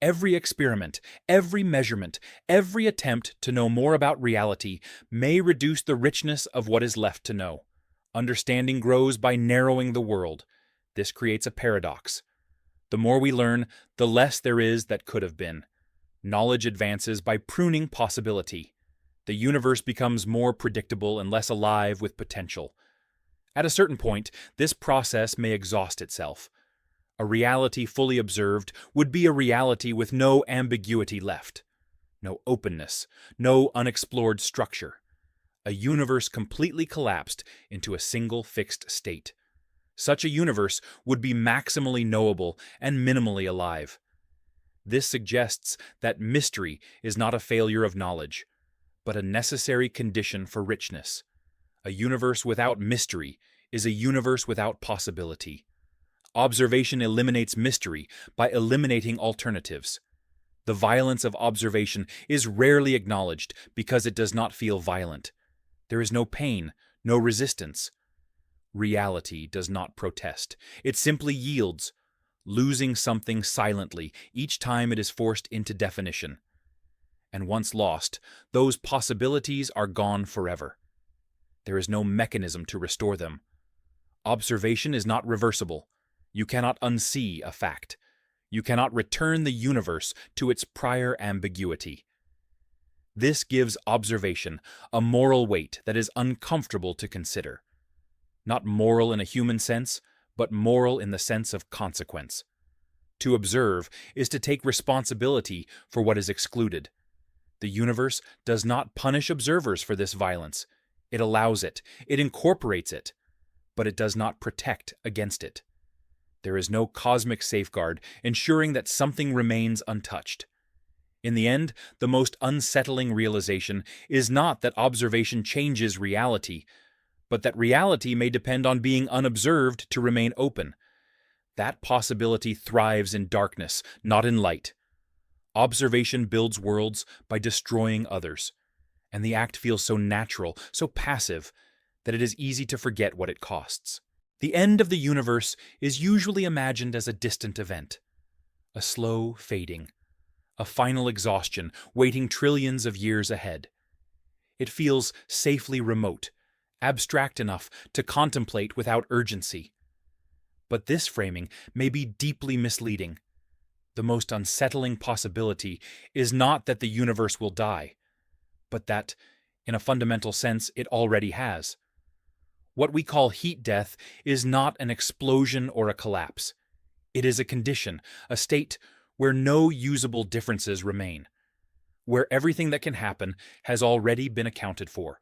Every experiment, every measurement, every attempt to know more about reality may reduce the richness of what is left to know. Understanding grows by narrowing the world. This creates a paradox. The more we learn, the less there is that could have been. Knowledge advances by pruning possibility. The universe becomes more predictable and less alive with potential. At a certain point, this process may exhaust itself. A reality fully observed would be a reality with no ambiguity left, no openness, no unexplored structure. A universe completely collapsed into a single fixed state. Such a universe would be maximally knowable and minimally alive. This suggests that mystery is not a failure of knowledge, but a necessary condition for richness. A universe without mystery is a universe without possibility. Observation eliminates mystery by eliminating alternatives. The violence of observation is rarely acknowledged because it does not feel violent. There is no pain, no resistance. Reality does not protest. It simply yields, losing something silently each time it is forced into definition. And once lost, those possibilities are gone forever. There is no mechanism to restore them. Observation is not reversible. You cannot unsee a fact. You cannot return the universe to its prior ambiguity. This gives observation a moral weight that is uncomfortable to consider. Not moral in a human sense, but moral in the sense of consequence. To observe is to take responsibility for what is excluded. The universe does not punish observers for this violence. It allows it, it incorporates it, but it does not protect against it. There is no cosmic safeguard ensuring that something remains untouched. In the end, the most unsettling realization is not that observation changes reality, but that reality may depend on being unobserved to remain open. That possibility thrives in darkness, not in light. Observation builds worlds by destroying others, and the act feels so natural, so passive, that it is easy to forget what it costs. The end of the universe is usually imagined as a distant event, a slow fading, a final exhaustion waiting trillions of years ahead. It feels safely remote, abstract enough to contemplate without urgency. But this framing may be deeply misleading. The most unsettling possibility is not that the universe will die, but that, in a fundamental sense, it already has. What we call heat death is not an explosion or a collapse. It is a condition, a state where no usable differences remain, where everything that can happen has already been accounted for,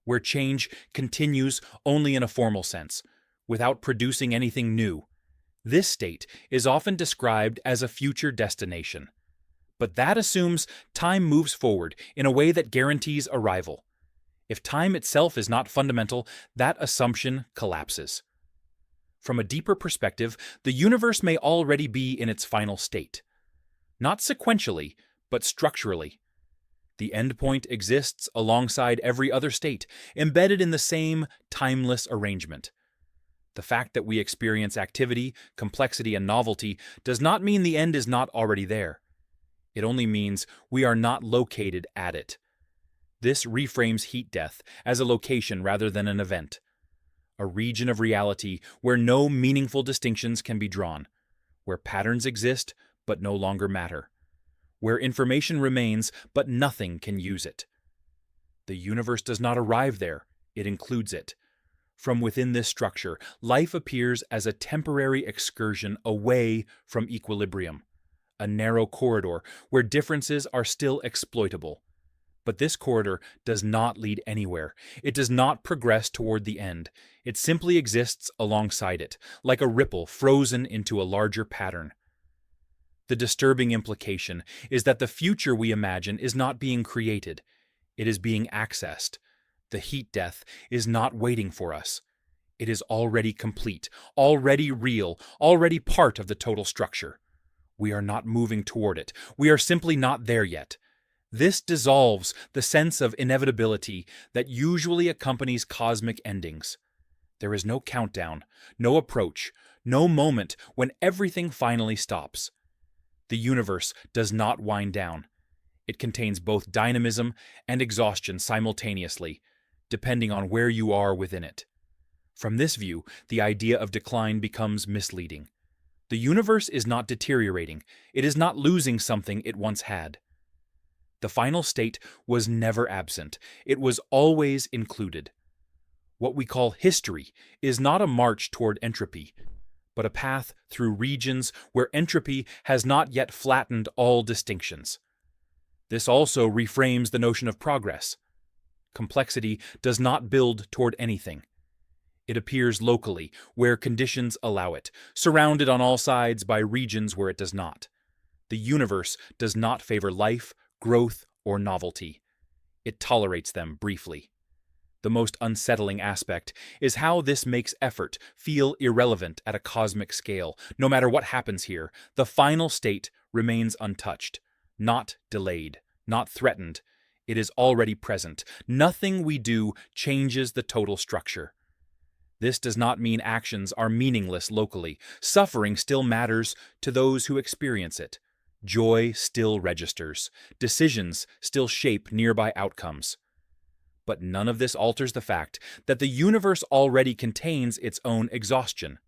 where change continues only in a formal sense, without producing anything new. This state is often described as a future destination, but that assumes time moves forward in a way that guarantees arrival. If time itself is not fundamental, that assumption collapses. From a deeper perspective, the universe may already be in its final state. Not sequentially, but structurally. The endpoint exists alongside every other state, embedded in the same timeless arrangement. The fact that we experience activity, complexity, and novelty does not mean the end is not already there. It only means we are not located at it. This reframes heat death as a location rather than an event, a region of reality where no meaningful distinctions can be drawn, where patterns exist but no longer matter, where information remains but nothing can use it. The universe does not arrive there, it includes it. From within this structure, life appears as a temporary excursion away from equilibrium, a narrow corridor where differences are still exploitable. But this corridor does not lead anywhere. It does not progress toward the end. It simply exists alongside it, like a ripple frozen into a larger pattern. The disturbing implication is that the future we imagine is not being created. It is being accessed. The heat death is not waiting for us. It is already complete, already real, already part of the total structure. We are not moving toward it. We are simply not there yet. This dissolves the sense of inevitability that usually accompanies cosmic endings. There is no countdown, no approach, no moment when everything finally stops. The universe does not wind down. It contains both dynamism and exhaustion simultaneously, depending on where you are within it. From this view, the idea of decline becomes misleading. The universe is not deteriorating. It is not losing something it once had. The final state was never absent. It was always included. What we call history is not a march toward entropy, but a path through regions where entropy has not yet flattened all distinctions. This also reframes the notion of progress. Complexity does not build toward anything. It appears locally, where conditions allow it, surrounded on all sides by regions where it does not. The universe does not favor life, growth, or novelty. It tolerates them briefly. The most unsettling aspect is how this makes effort feel irrelevant at a cosmic scale. No matter what happens here, the final state remains untouched, not delayed, not threatened. It is already present. Nothing we do changes the total structure. This does not mean actions are meaningless locally. Suffering still matters to those who experience it. Joy still registers. Decisions still shape nearby outcomes. But none of this alters the fact that the universe already contains its own exhaustion.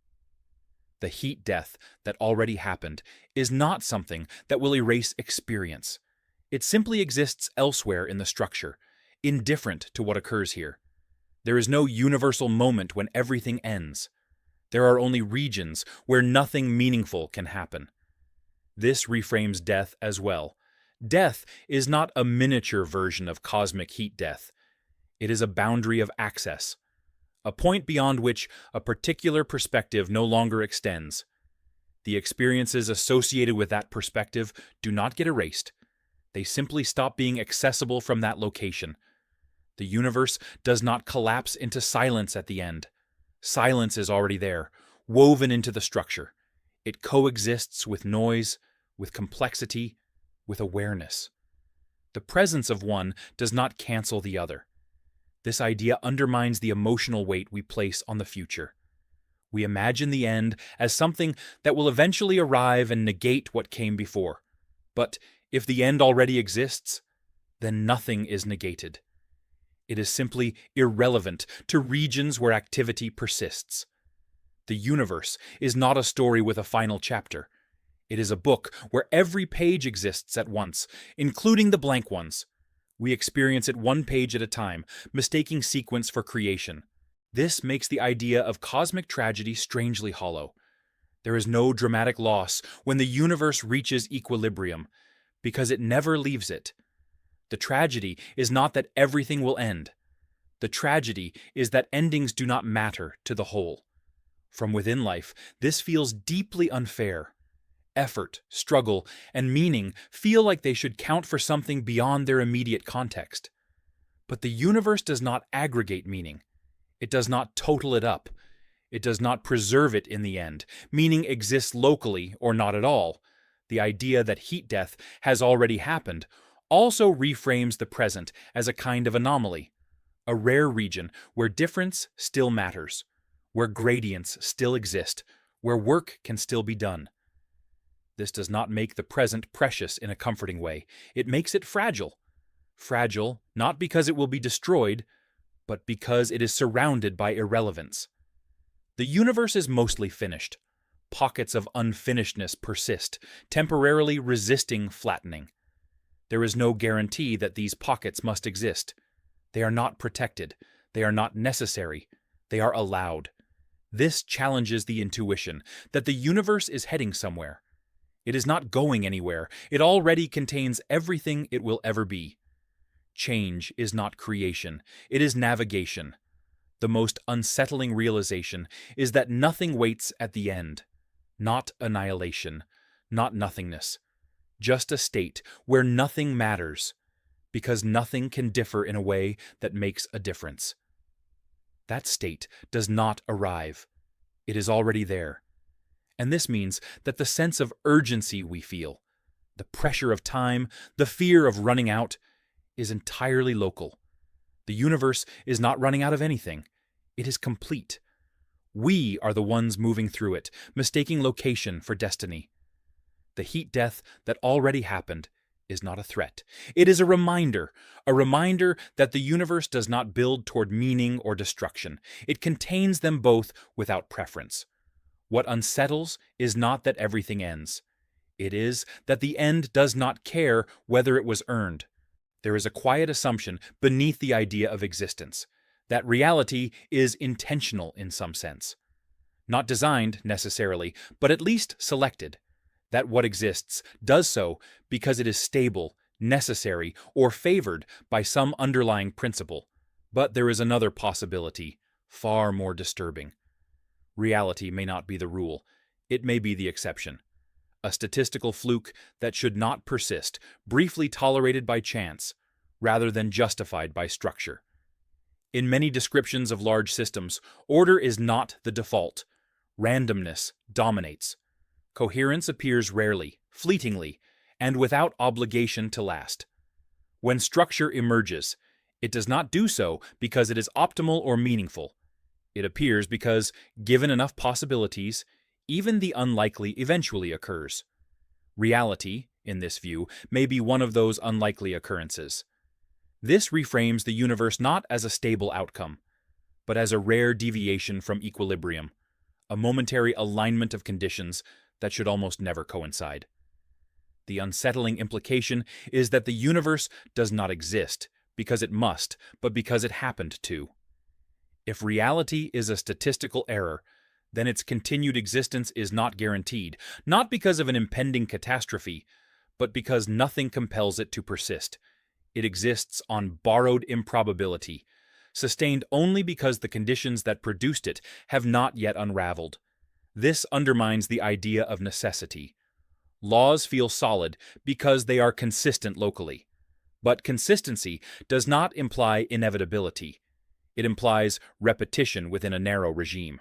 The heat death that already happened is not something that will erase experience. It simply exists elsewhere in the structure, indifferent to what occurs here. There is no universal moment when everything ends. There are only regions where nothing meaningful can happen. This reframes death as well. Death is not a miniature version of cosmic heat death. It is a boundary of access, a point beyond which a particular perspective no longer extends. The experiences associated with that perspective do not get erased. They simply stop being accessible from that location. The universe does not collapse into silence at the end. Silence is already there, woven into the structure. It coexists with noise, with complexity, with awareness. The presence of one does not cancel the other. This idea undermines the emotional weight we place on the future. We imagine the end as something that will eventually arrive and negate what came before. But if the end already exists, then nothing is negated. It is simply irrelevant to regions where activity persists. The universe is not a story with a final chapter. It is a book where every page exists at once, including the blank ones. We experience it one page at a time, mistaking sequence for creation. This makes the idea of cosmic tragedy strangely hollow. There is no dramatic loss when the universe reaches equilibrium, because it never leaves it. The tragedy is not that everything will end. The tragedy is that endings do not matter to the whole. From within life, this feels deeply unfair. Effort, struggle, and meaning feel like they should count for something beyond their immediate context. But the universe does not aggregate meaning. It does not total it up. It does not preserve it in the end. Meaning exists locally or not at all. The idea that heat death has already happened also reframes the present as a kind of anomaly, a rare region where difference still matters, where gradients still exist, where work can still be done. This does not make the present precious in a comforting way. It makes it fragile. Fragile not because it will be destroyed, but because it is surrounded by irrelevance. The universe is mostly finished. Pockets of unfinishedness persist, temporarily resisting flattening. There is no guarantee that these pockets must exist. They are not protected. They are not necessary. They are allowed. This challenges the intuition that the universe is heading somewhere. It is not going anywhere. It already contains everything it will ever be. Change is not creation. It is navigation. The most unsettling realization is that nothing waits at the end. Not annihilation, not nothingness. Just a state where nothing matters, because nothing can differ in a way that makes a difference. That state does not arrive. It is already there. And this means that the sense of urgency we feel, The pressure of time, the fear of running out, is entirely local. The universe is not running out of anything. It is complete. We are the ones moving through it, mistaking location for destiny. The heat death that already happened is not a threat. It is a reminder that the universe does not build toward meaning or destruction. It contains them both without preference. What unsettles is not that everything ends. It is that the end does not care whether it was earned. There is a quiet assumption beneath the idea of existence, that reality is intentional in some sense. Not designed, necessarily, but at least selected. That what exists does so because it is stable, necessary, or favored by some underlying principle. But there is another possibility, far more disturbing. Reality may not be the rule. It may be the exception. A statistical fluke that should not persist, briefly tolerated by chance, rather than justified by structure. In many descriptions of large systems, order is not the default. Randomness dominates. Coherence appears rarely, fleetingly, and without obligation to last. When structure emerges, it does not do so because it is optimal or meaningful. It appears because, given enough possibilities, even the unlikely eventually occurs. Reality, in this view, may be one of those unlikely occurrences. This reframes the universe not as a stable outcome, but as a rare deviation from equilibrium, a momentary alignment of conditions that should almost never coincide. The unsettling implication is that the universe does not exist because it must, but because it happened to. If reality is a statistical error, then its continued existence is not guaranteed, not because of an impending catastrophe, but because nothing compels it to persist. It exists on borrowed improbability, sustained only because the conditions that produced it have not yet unraveled. This undermines the idea of necessity. Laws feel solid because they are consistent locally. But consistency does not imply inevitability. It implies repetition within a narrow regime.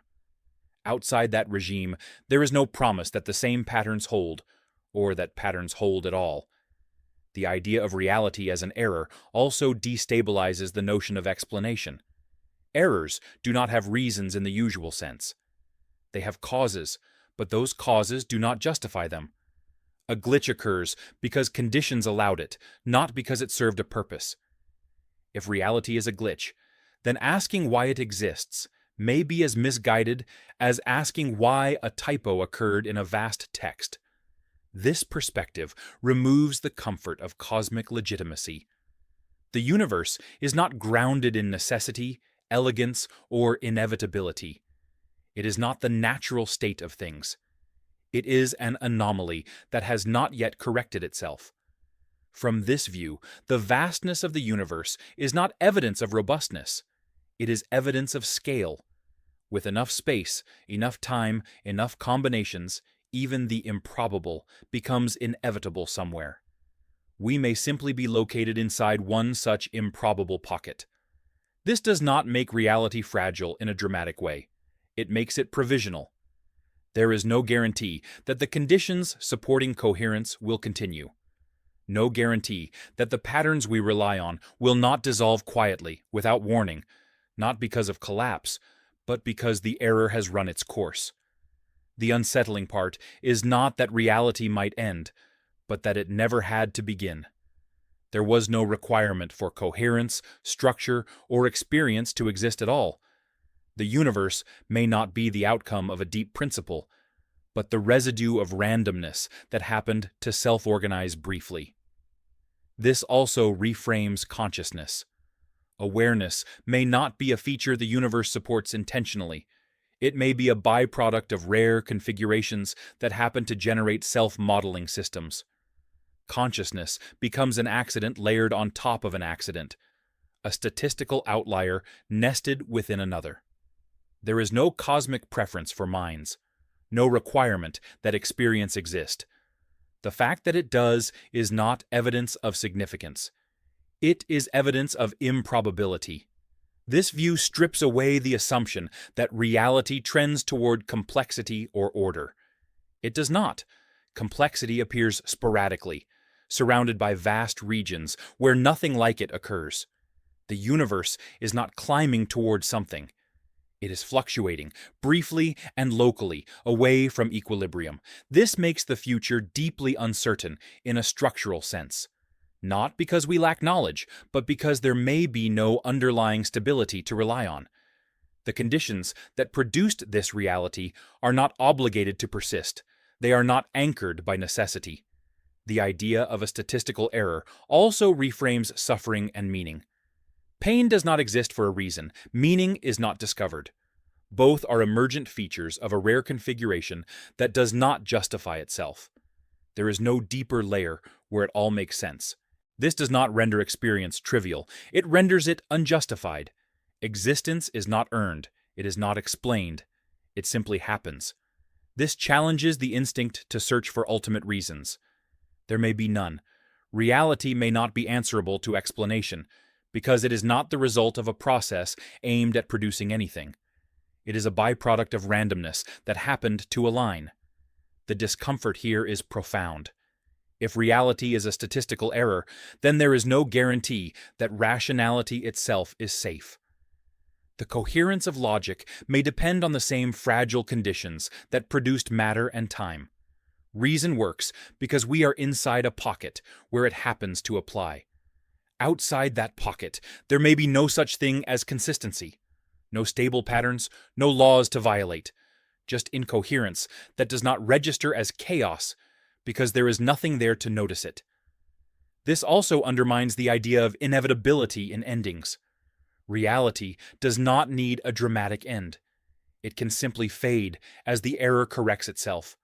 Outside that regime, there is no promise that the same patterns hold, or that patterns hold at all. The idea of reality as an error also destabilizes the notion of explanation. Errors do not have reasons in the usual sense. They have causes, but those causes do not justify them. A glitch occurs because conditions allowed it, not because it served a purpose. If reality is a glitch, then asking why it exists may be as misguided as asking why a typo occurred in a vast text. This perspective removes the comfort of cosmic legitimacy. The universe is not grounded in necessity, elegance, or inevitability. It is not the natural state of things. It is an anomaly that has not yet corrected itself. From this view, the vastness of the universe is not evidence of robustness. It is evidence of scale. With enough space, enough time, enough combinations, even the improbable becomes inevitable somewhere. We may simply be located inside one such improbable pocket. This does not make reality fragile in a dramatic way. It makes it provisional. There is no guarantee that the conditions supporting coherence will continue. No guarantee that the patterns we rely on will not dissolve quietly, without warning, not because of collapse, but because the error has run its course. The unsettling part is not that reality might end, but that it never had to begin. There was no requirement for coherence, structure, or experience to exist at all. The universe may not be the outcome of a deep principle, but the residue of randomness that happened to self-organize briefly. This also reframes consciousness. Awareness may not be a feature the universe supports intentionally. It may be a byproduct of rare configurations that happen to generate self-modeling systems. Consciousness becomes an accident layered on top of an accident, a statistical outlier nested within another. There is no cosmic preference for minds, no requirement that experience exist. The fact that it does is not evidence of significance. It is evidence of improbability. This view strips away the assumption that reality trends toward complexity or order. It does not. Complexity appears sporadically, surrounded by vast regions where nothing like it occurs. The universe is not climbing toward something. It is fluctuating, briefly and locally, away from equilibrium. This makes the future deeply uncertain in a structural sense. Not because we lack knowledge, but because there may be no underlying stability to rely on. The conditions that produced this reality are not obligated to persist. They are not anchored by necessity. The idea of a statistical error also reframes suffering and meaning. Pain does not exist for a reason. Meaning is not discovered. Both are emergent features of a rare configuration that does not justify itself. There is no deeper layer where it all makes sense. This does not render experience trivial. It renders it unjustified. Existence is not earned. It is not explained. It simply happens. This challenges the instinct to search for ultimate reasons. There may be none. Reality may not be answerable to explanation, because it is not the result of a process aimed at producing anything. It is a byproduct of randomness that happened to align. The discomfort here is profound. If reality is a statistical error, then there is no guarantee that rationality itself is safe. The coherence of logic may depend on the same fragile conditions that produced matter and time. Reason works because we are inside a pocket where it happens to apply. Outside that pocket, there may be no such thing as consistency, no stable patterns, no laws to violate, just incoherence that does not register as chaos because there is nothing there to notice it. This also undermines the idea of inevitability in endings. Reality does not need a dramatic end. It can simply fade as the error corrects itself.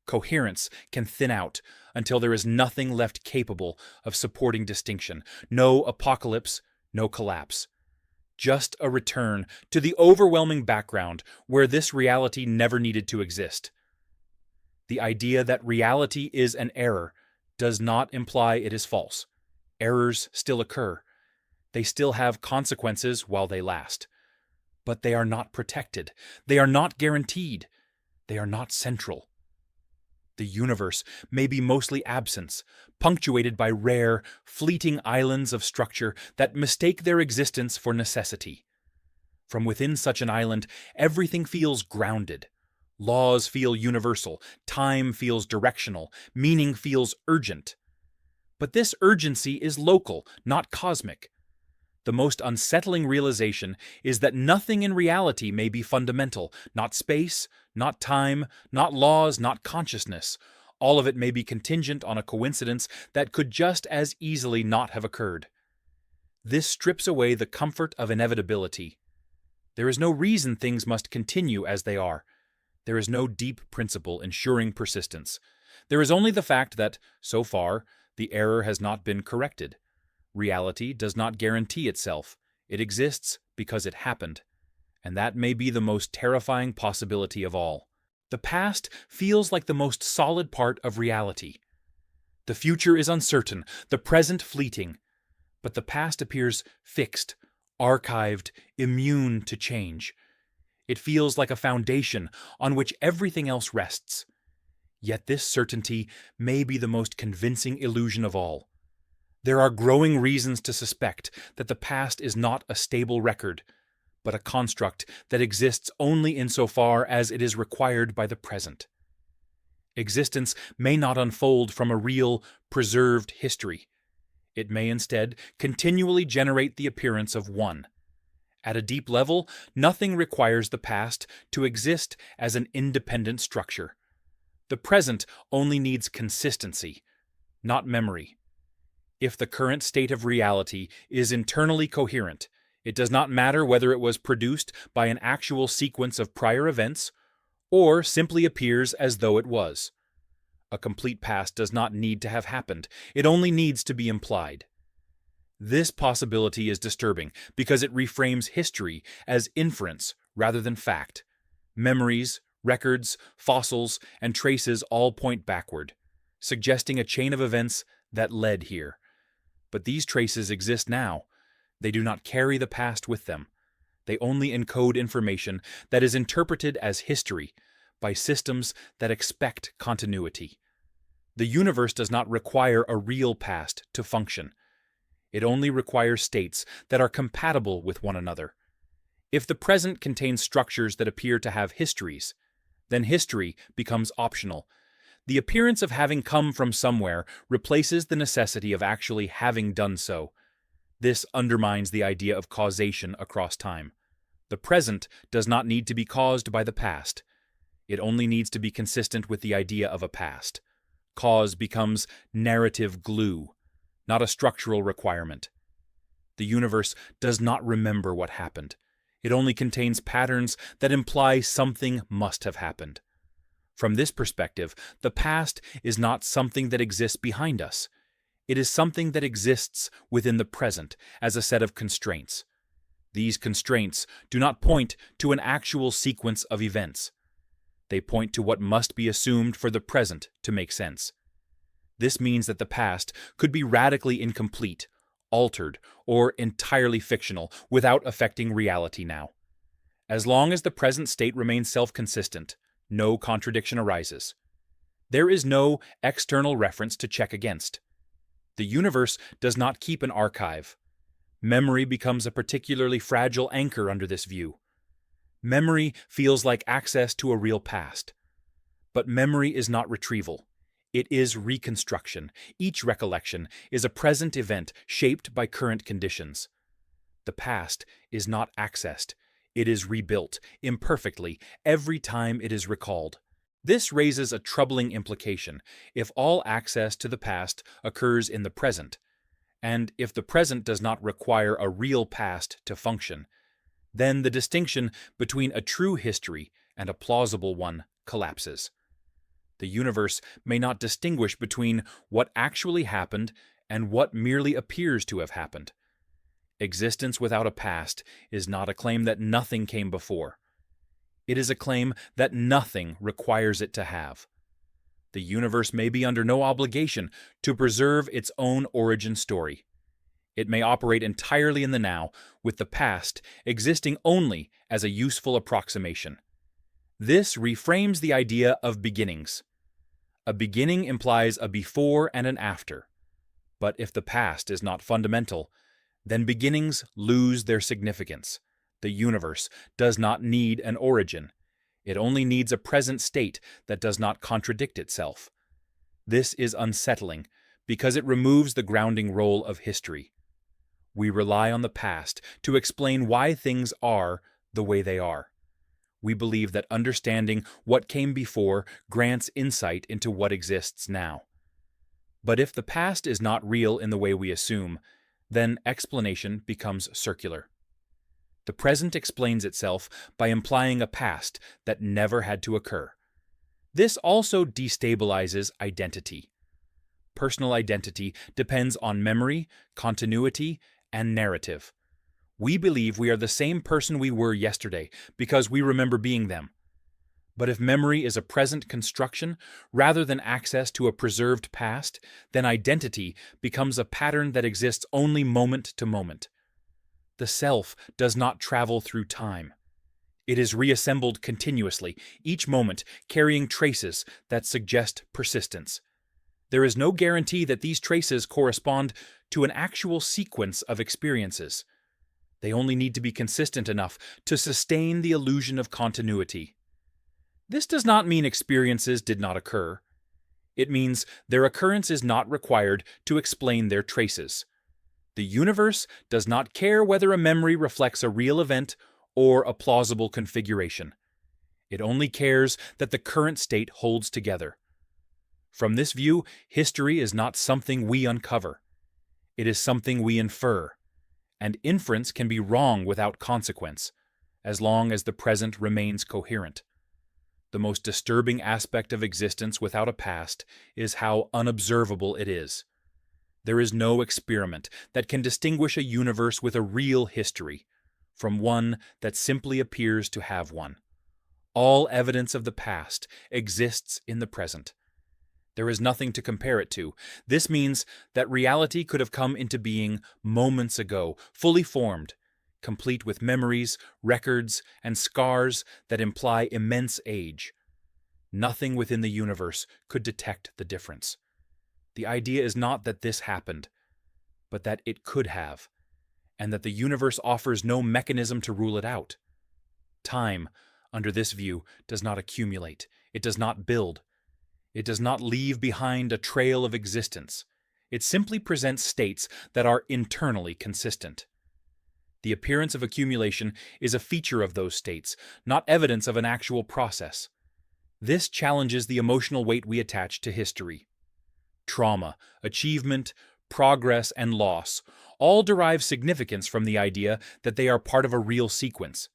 Coherence can thin out until there is nothing left capable of supporting distinction. No apocalypse, no collapse. Just a return to the overwhelming background where this reality never needed to exist. The idea that reality is an error does not imply it is false. Errors still occur. They still have consequences while they last. But they are not protected. They are not guaranteed. They are not central. The universe may be mostly absence, punctuated by rare, fleeting islands of structure that mistake their existence for necessity. From within such an island, everything feels grounded. Laws feel universal, time feels directional, meaning feels urgent. But this urgency is local, not cosmic. The most unsettling realization is that nothing in reality may be fundamental, not space, not time, not laws, not consciousness. All of it may be contingent on a coincidence that could just as easily not have occurred. This strips away the comfort of inevitability. There is no reason things must continue as they are. There is no deep principle ensuring persistence. There is only the fact that, so far, the error has not been corrected. Reality does not guarantee itself. It exists because it happened. And that may be the most terrifying possibility of all. The past feels like the most solid part of reality. The future is uncertain, the present fleeting. But the past appears fixed, archived, immune to change. It feels like a foundation on which everything else rests. Yet this certainty may be the most convincing illusion of all. There are growing reasons to suspect that the past is not a stable record, but a construct that exists only insofar as it is required by the present. Existence may not unfold from a real, preserved history. It may instead continually generate the appearance of one. At a deep level, nothing requires the past to exist as an independent structure. The present only needs consistency, not memory. If the current state of reality is internally coherent, it does not matter whether it was produced by an actual sequence of prior events or simply appears as though it was. A complete past does not need to have happened. It only needs to be implied. This possibility is disturbing because it reframes history as inference rather than fact. Memories, records, fossils, and traces all point backward, suggesting a chain of events that led here. But these traces exist now. They do not carry the past with them. They only encode information that is interpreted as history by systems that expect continuity. The universe does not require a real past to function. It only requires states that are compatible with one another. If the present contains structures that appear to have histories, then history becomes optional. The appearance of having come from somewhere replaces the necessity of actually having done so. This undermines the idea of causation across time. The present does not need to be caused by the past. It only needs to be consistent with the idea of a past. Cause becomes narrative glue, not a structural requirement. The universe does not remember what happened. It only contains patterns that imply something must have happened. From this perspective, the past is not something that exists behind us. It is something that exists within the present as a set of constraints. These constraints do not point to an actual sequence of events. They point to what must be assumed for the present to make sense. This means that the past could be radically incomplete, altered, or entirely fictional without affecting reality now. As long as the present state remains self-consistent, no contradiction arises. There is no external reference to check against. The universe does not keep an archive. Memory becomes a particularly fragile anchor under this view. Memory feels like access to a real past. But memory is not retrieval. It is reconstruction. Each recollection is a present event shaped by current conditions. The past is not accessed. It is rebuilt, imperfectly, every time it is recalled. This raises a troubling implication if all access to the past occurs in the present, and if the present does not require a real past to function, then the distinction between a true history and a plausible one collapses. The universe may not distinguish between what actually happened and what merely appears to have happened. Existence without a past is not a claim that nothing came before. It is a claim that nothing requires it to have. The universe may be under no obligation to preserve its own origin story. It may operate entirely in the now, with the past existing only as a useful approximation. This reframes the idea of beginnings. A beginning implies a before and an after. But if the past is not fundamental, then beginnings lose their significance. The universe does not need an origin. It only needs a present state that does not contradict itself. This is unsettling because it removes the grounding role of history. We rely on the past to explain why things are the way they are. We believe that understanding what came before grants insight into what exists now. But if the past is not real in the way we assume, then explanation becomes circular. The present explains itself by implying a past that never had to occur. This also destabilizes identity. Personal identity depends on memory, continuity, and narrative. We believe we are the same person we were yesterday because we remember being them. But if memory is a present construction rather than access to a preserved past, then identity becomes a pattern that exists only moment to moment. The self does not travel through time. It is reassembled continuously, each moment carrying traces that suggest persistence. There is no guarantee that these traces correspond to an actual sequence of experiences. They only need to be consistent enough to sustain the illusion of continuity. This does not mean experiences did not occur. It means their occurrence is not required to explain their traces. The universe does not care whether a memory reflects a real event or a plausible configuration. It only cares that the current state holds together. From this view, history is not something we uncover. It is something we infer, and inference can be wrong without consequence, as long as the present remains coherent. The most disturbing aspect of existence without a past is how unobservable it is. There is no experiment that can distinguish a universe with a real history from one that simply appears to have one. All evidence of the past exists in the present. There is nothing to compare it to. This means that reality could have come into being moments ago, fully formed, complete with memories, records, and scars that imply immense age. Nothing within the universe could detect the difference. The idea is not that this happened, but that it could have, and that the universe offers no mechanism to rule it out. Time, under this view, does not accumulate. It does not build. It does not leave behind a trail of existence. It simply presents states that are internally consistent. The appearance of accumulation is a feature of those states, not evidence of an actual process. This challenges the emotional weight we attach to history. Trauma, achievement, progress, and loss all derive significance from the idea that they are part of a real sequence.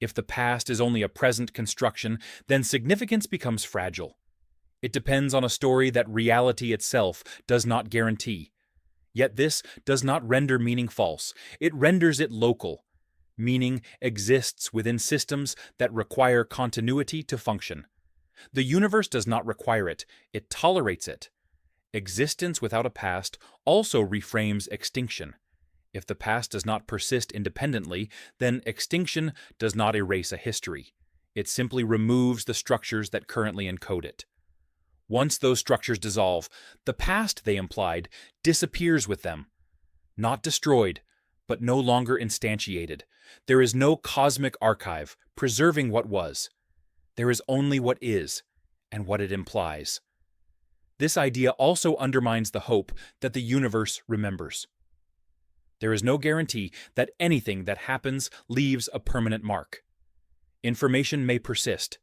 If the past is only a present construction, then significance becomes fragile. It depends on a story that reality itself does not guarantee. Yet this does not render meaning false. It renders it local. Meaning exists within systems that require continuity to function. The universe does not require it. It tolerates it. Existence without a past also reframes extinction. If the past does not persist independently, then extinction does not erase a history. It simply removes the structures that currently encode it. Once those structures dissolve, the past, they implied, disappears with them. Not destroyed, but no longer instantiated. There is no cosmic archive preserving what was. There is only what is, and what it implies. This idea also undermines the hope that the universe remembers. There is no guarantee that anything that happens leaves a permanent mark. Information may persist,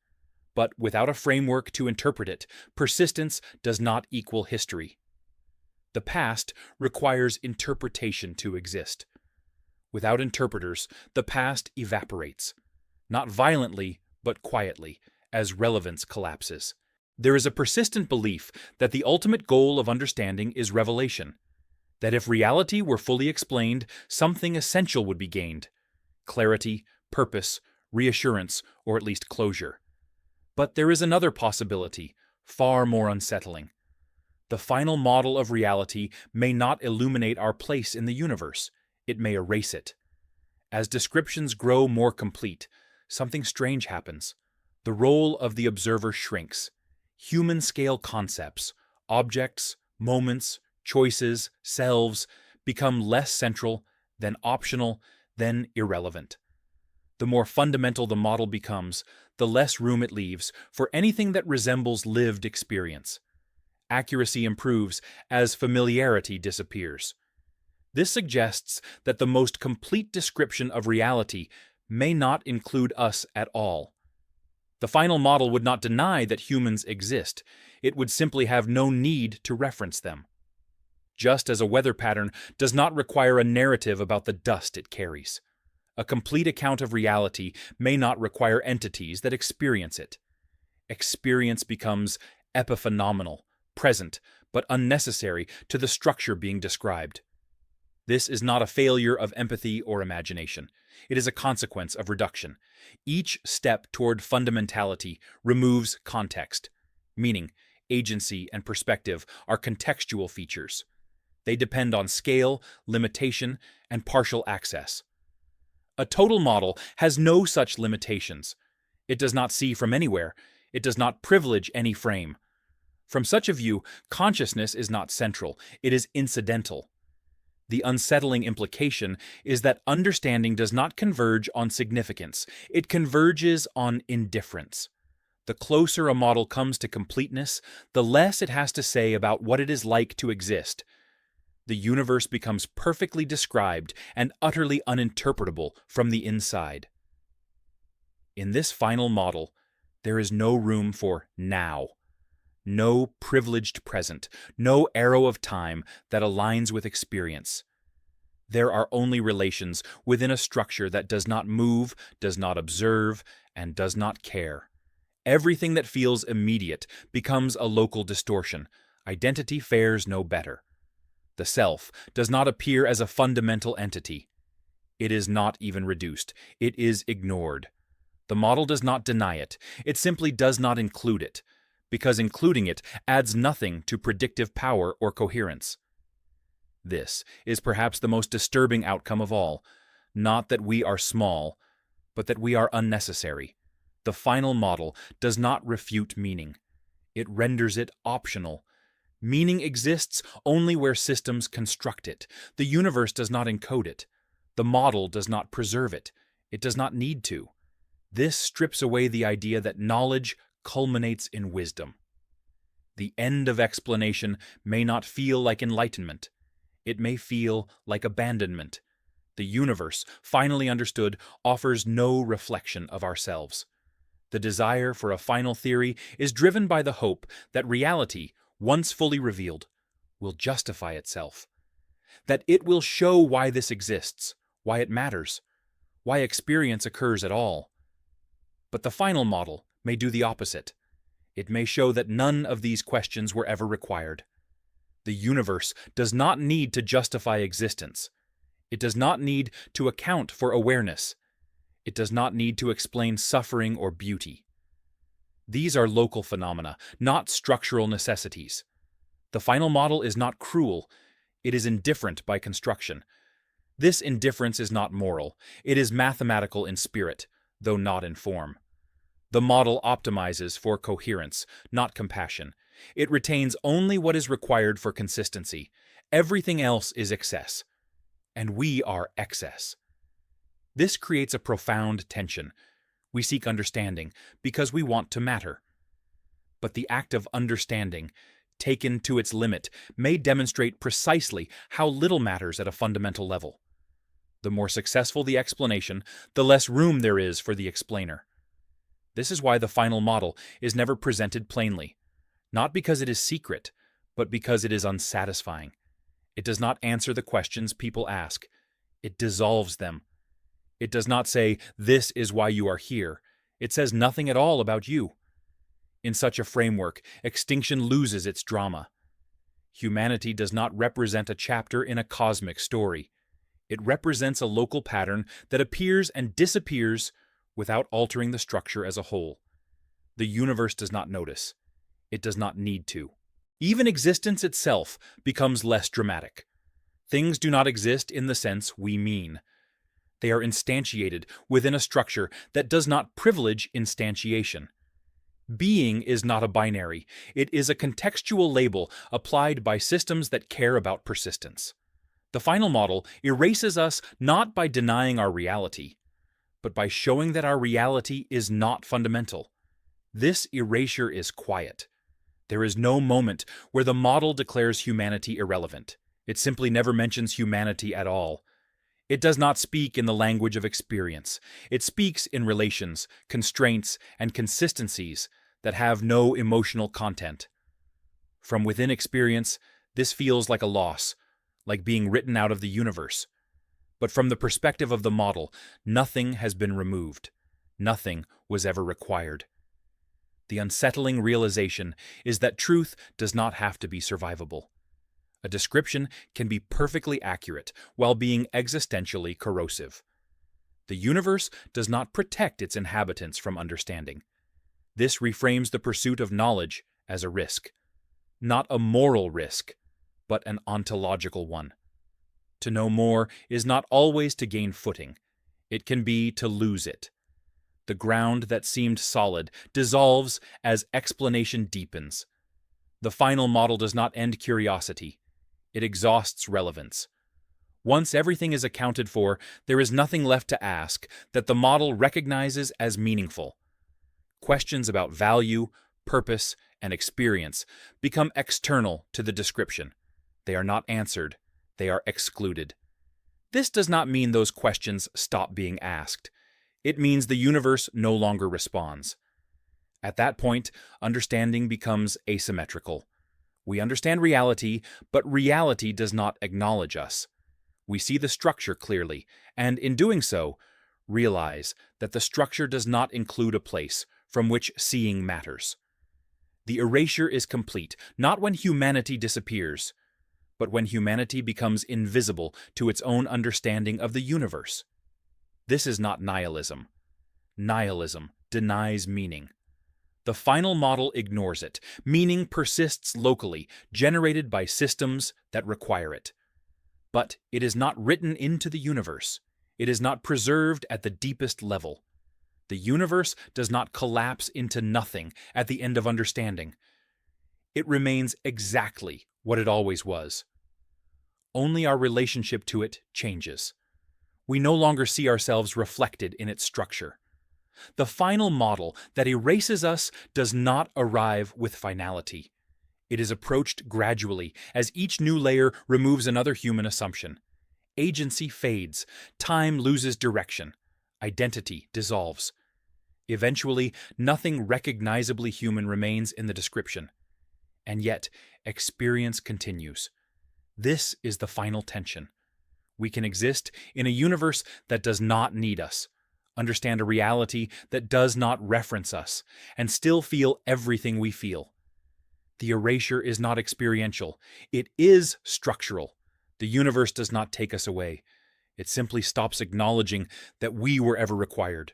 but without a framework to interpret it, persistence does not equal history. The past requires interpretation to exist. Without interpreters, the past evaporates, not violently, but quietly, as relevance collapses. There is a persistent belief that the ultimate goal of understanding is revelation, that if reality were fully explained, something essential would be gained: clarity, purpose, reassurance, or at least closure. But there is another possibility, far more unsettling. The final model of reality may not illuminate our place in the universe. It may erase it. As descriptions grow more complete, something strange happens. The role of the observer shrinks. Human-scale concepts, objects, moments, choices, selves, become less central, then optional, then irrelevant. The more fundamental the model becomes, the less room it leaves for anything that resembles lived experience. Accuracy improves as familiarity disappears. This suggests that the most complete description of reality may not include us at all. The final model would not deny that humans exist. It would simply have no need to reference them. Just as a weather pattern does not require a narrative about the dust it carries. A complete account of reality may not require entities that experience it. Experience becomes epiphenomenal, present, but unnecessary to the structure being described. This is not a failure of empathy or imagination. It is a consequence of reduction. Each step toward fundamentality removes context. Meaning, agency, and perspective are contextual features. They depend on scale, limitation, and partial access. A total model has no such limitations. It does not see from anywhere. It does not privilege any frame. From such a view, consciousness is not central. It is incidental. The unsettling implication is that understanding does not converge on significance. It converges on indifference. The closer a model comes to completeness, the less it has to say about what it is like to exist. The universe becomes perfectly described and utterly uninterpretable from the inside. In this final model, there is no room for now. No privileged present, no arrow of time that aligns with experience. There are only relations within a structure that does not move, does not observe, and does not care. Everything that feels immediate becomes a local distortion. Identity fares no better. The self does not appear as a fundamental entity. It is not even reduced. It is ignored. The model does not deny it. It simply does not include it, because including it adds nothing to predictive power or coherence. This is perhaps the most disturbing outcome of all. Not that we are small, but that we are unnecessary. The final model does not refute meaning. It renders it optional, Meaning exists only where systems construct it. The universe does not encode it. The model does not preserve it. It does not need to. This strips away the idea that knowledge culminates in wisdom. The end of explanation may not feel like enlightenment. It may feel like abandonment. The universe, finally understood, offers no reflection of ourselves. The desire for a final theory is driven by the hope that reality, once fully revealed, will justify itself. That it will show why this exists, why it matters, why experience occurs at all. But the final model may do the opposite. It may show that none of these questions were ever required. The universe does not need to justify existence. It does not need to account for awareness. It does not need to explain suffering or beauty. These are local phenomena, not structural necessities. The final model is not cruel. It is indifferent by construction. This indifference is not moral. It is mathematical in spirit, though not in form. The model optimizes for coherence, not compassion. It retains only what is required for consistency. Everything else is excess. And we are excess. This creates a profound tension. We seek understanding because we want to matter. But the act of understanding, taken to its limit, may demonstrate precisely how little matters at a fundamental level. The more successful the explanation, the less room there is for the explainer. This is why the final model is never presented plainly, not because it is secret, but because it is unsatisfying. It does not answer the questions people ask. It dissolves them. It does not say, "This is why you are here." It says nothing at all about you. In such a framework, extinction loses its drama. Humanity does not represent a chapter in a cosmic story. It represents a local pattern that appears and disappears without altering the structure as a whole. The universe does not notice. It does not need to. Even existence itself becomes less dramatic. Things do not exist in the sense we mean. They are instantiated within a structure that does not privilege instantiation. Being is not a binary. It is a contextual label applied by systems that care about persistence. The final model erases us not by denying our reality, but by showing that our reality is not fundamental. This erasure is quiet. There is no moment where the model declares humanity irrelevant. It simply never mentions humanity at all. It does not speak in the language of experience. It speaks in relations, constraints, and consistencies that have no emotional content. From within experience, this feels like a loss, like being written out of the universe. But from the perspective of the model, nothing has been removed. Nothing was ever required. The unsettling realization is that truth does not have to be survivable. A description can be perfectly accurate while being existentially corrosive. The universe does not protect its inhabitants from understanding. This reframes the pursuit of knowledge as a risk. Not a moral risk, but an ontological one. To know more is not always to gain footing. It can be to lose it. The ground that seemed solid dissolves as explanation deepens. The final model does not end curiosity. It exhausts relevance. Once everything is accounted for, there is nothing left to ask that the model recognizes as meaningful. Questions about value, purpose, and experience become external to the description. They are not answered. They are excluded. This does not mean those questions stop being asked. It means the universe no longer responds. At that point, understanding becomes asymmetrical. We understand reality, but reality does not acknowledge us. We see the structure clearly, and in doing so, realize that the structure does not include a place from which seeing matters. The erasure is complete, not when humanity disappears, but when humanity becomes invisible to its own understanding of the universe. This is not nihilism. Nihilism denies meaning. The final model ignores it. Meaning persists locally, generated by systems that require it. But it is not written into the universe. It is not preserved at the deepest level. The universe does not collapse into nothing at the end of understanding. It remains exactly what it always was. Only our relationship to it changes. We no longer see ourselves reflected in its structure. The final model that erases us does not arrive with finality. It is approached gradually as each new layer removes another human assumption. Agency fades, time loses direction, identity dissolves. Eventually, nothing recognizably human remains in the description. And yet, experience continues. This is the final tension. We can exist in a universe that does not need us, understand a reality that does not reference us, and still feel everything we feel. The erasure is not experiential, it is structural. The universe does not take us away. It simply stops acknowledging that we were ever required.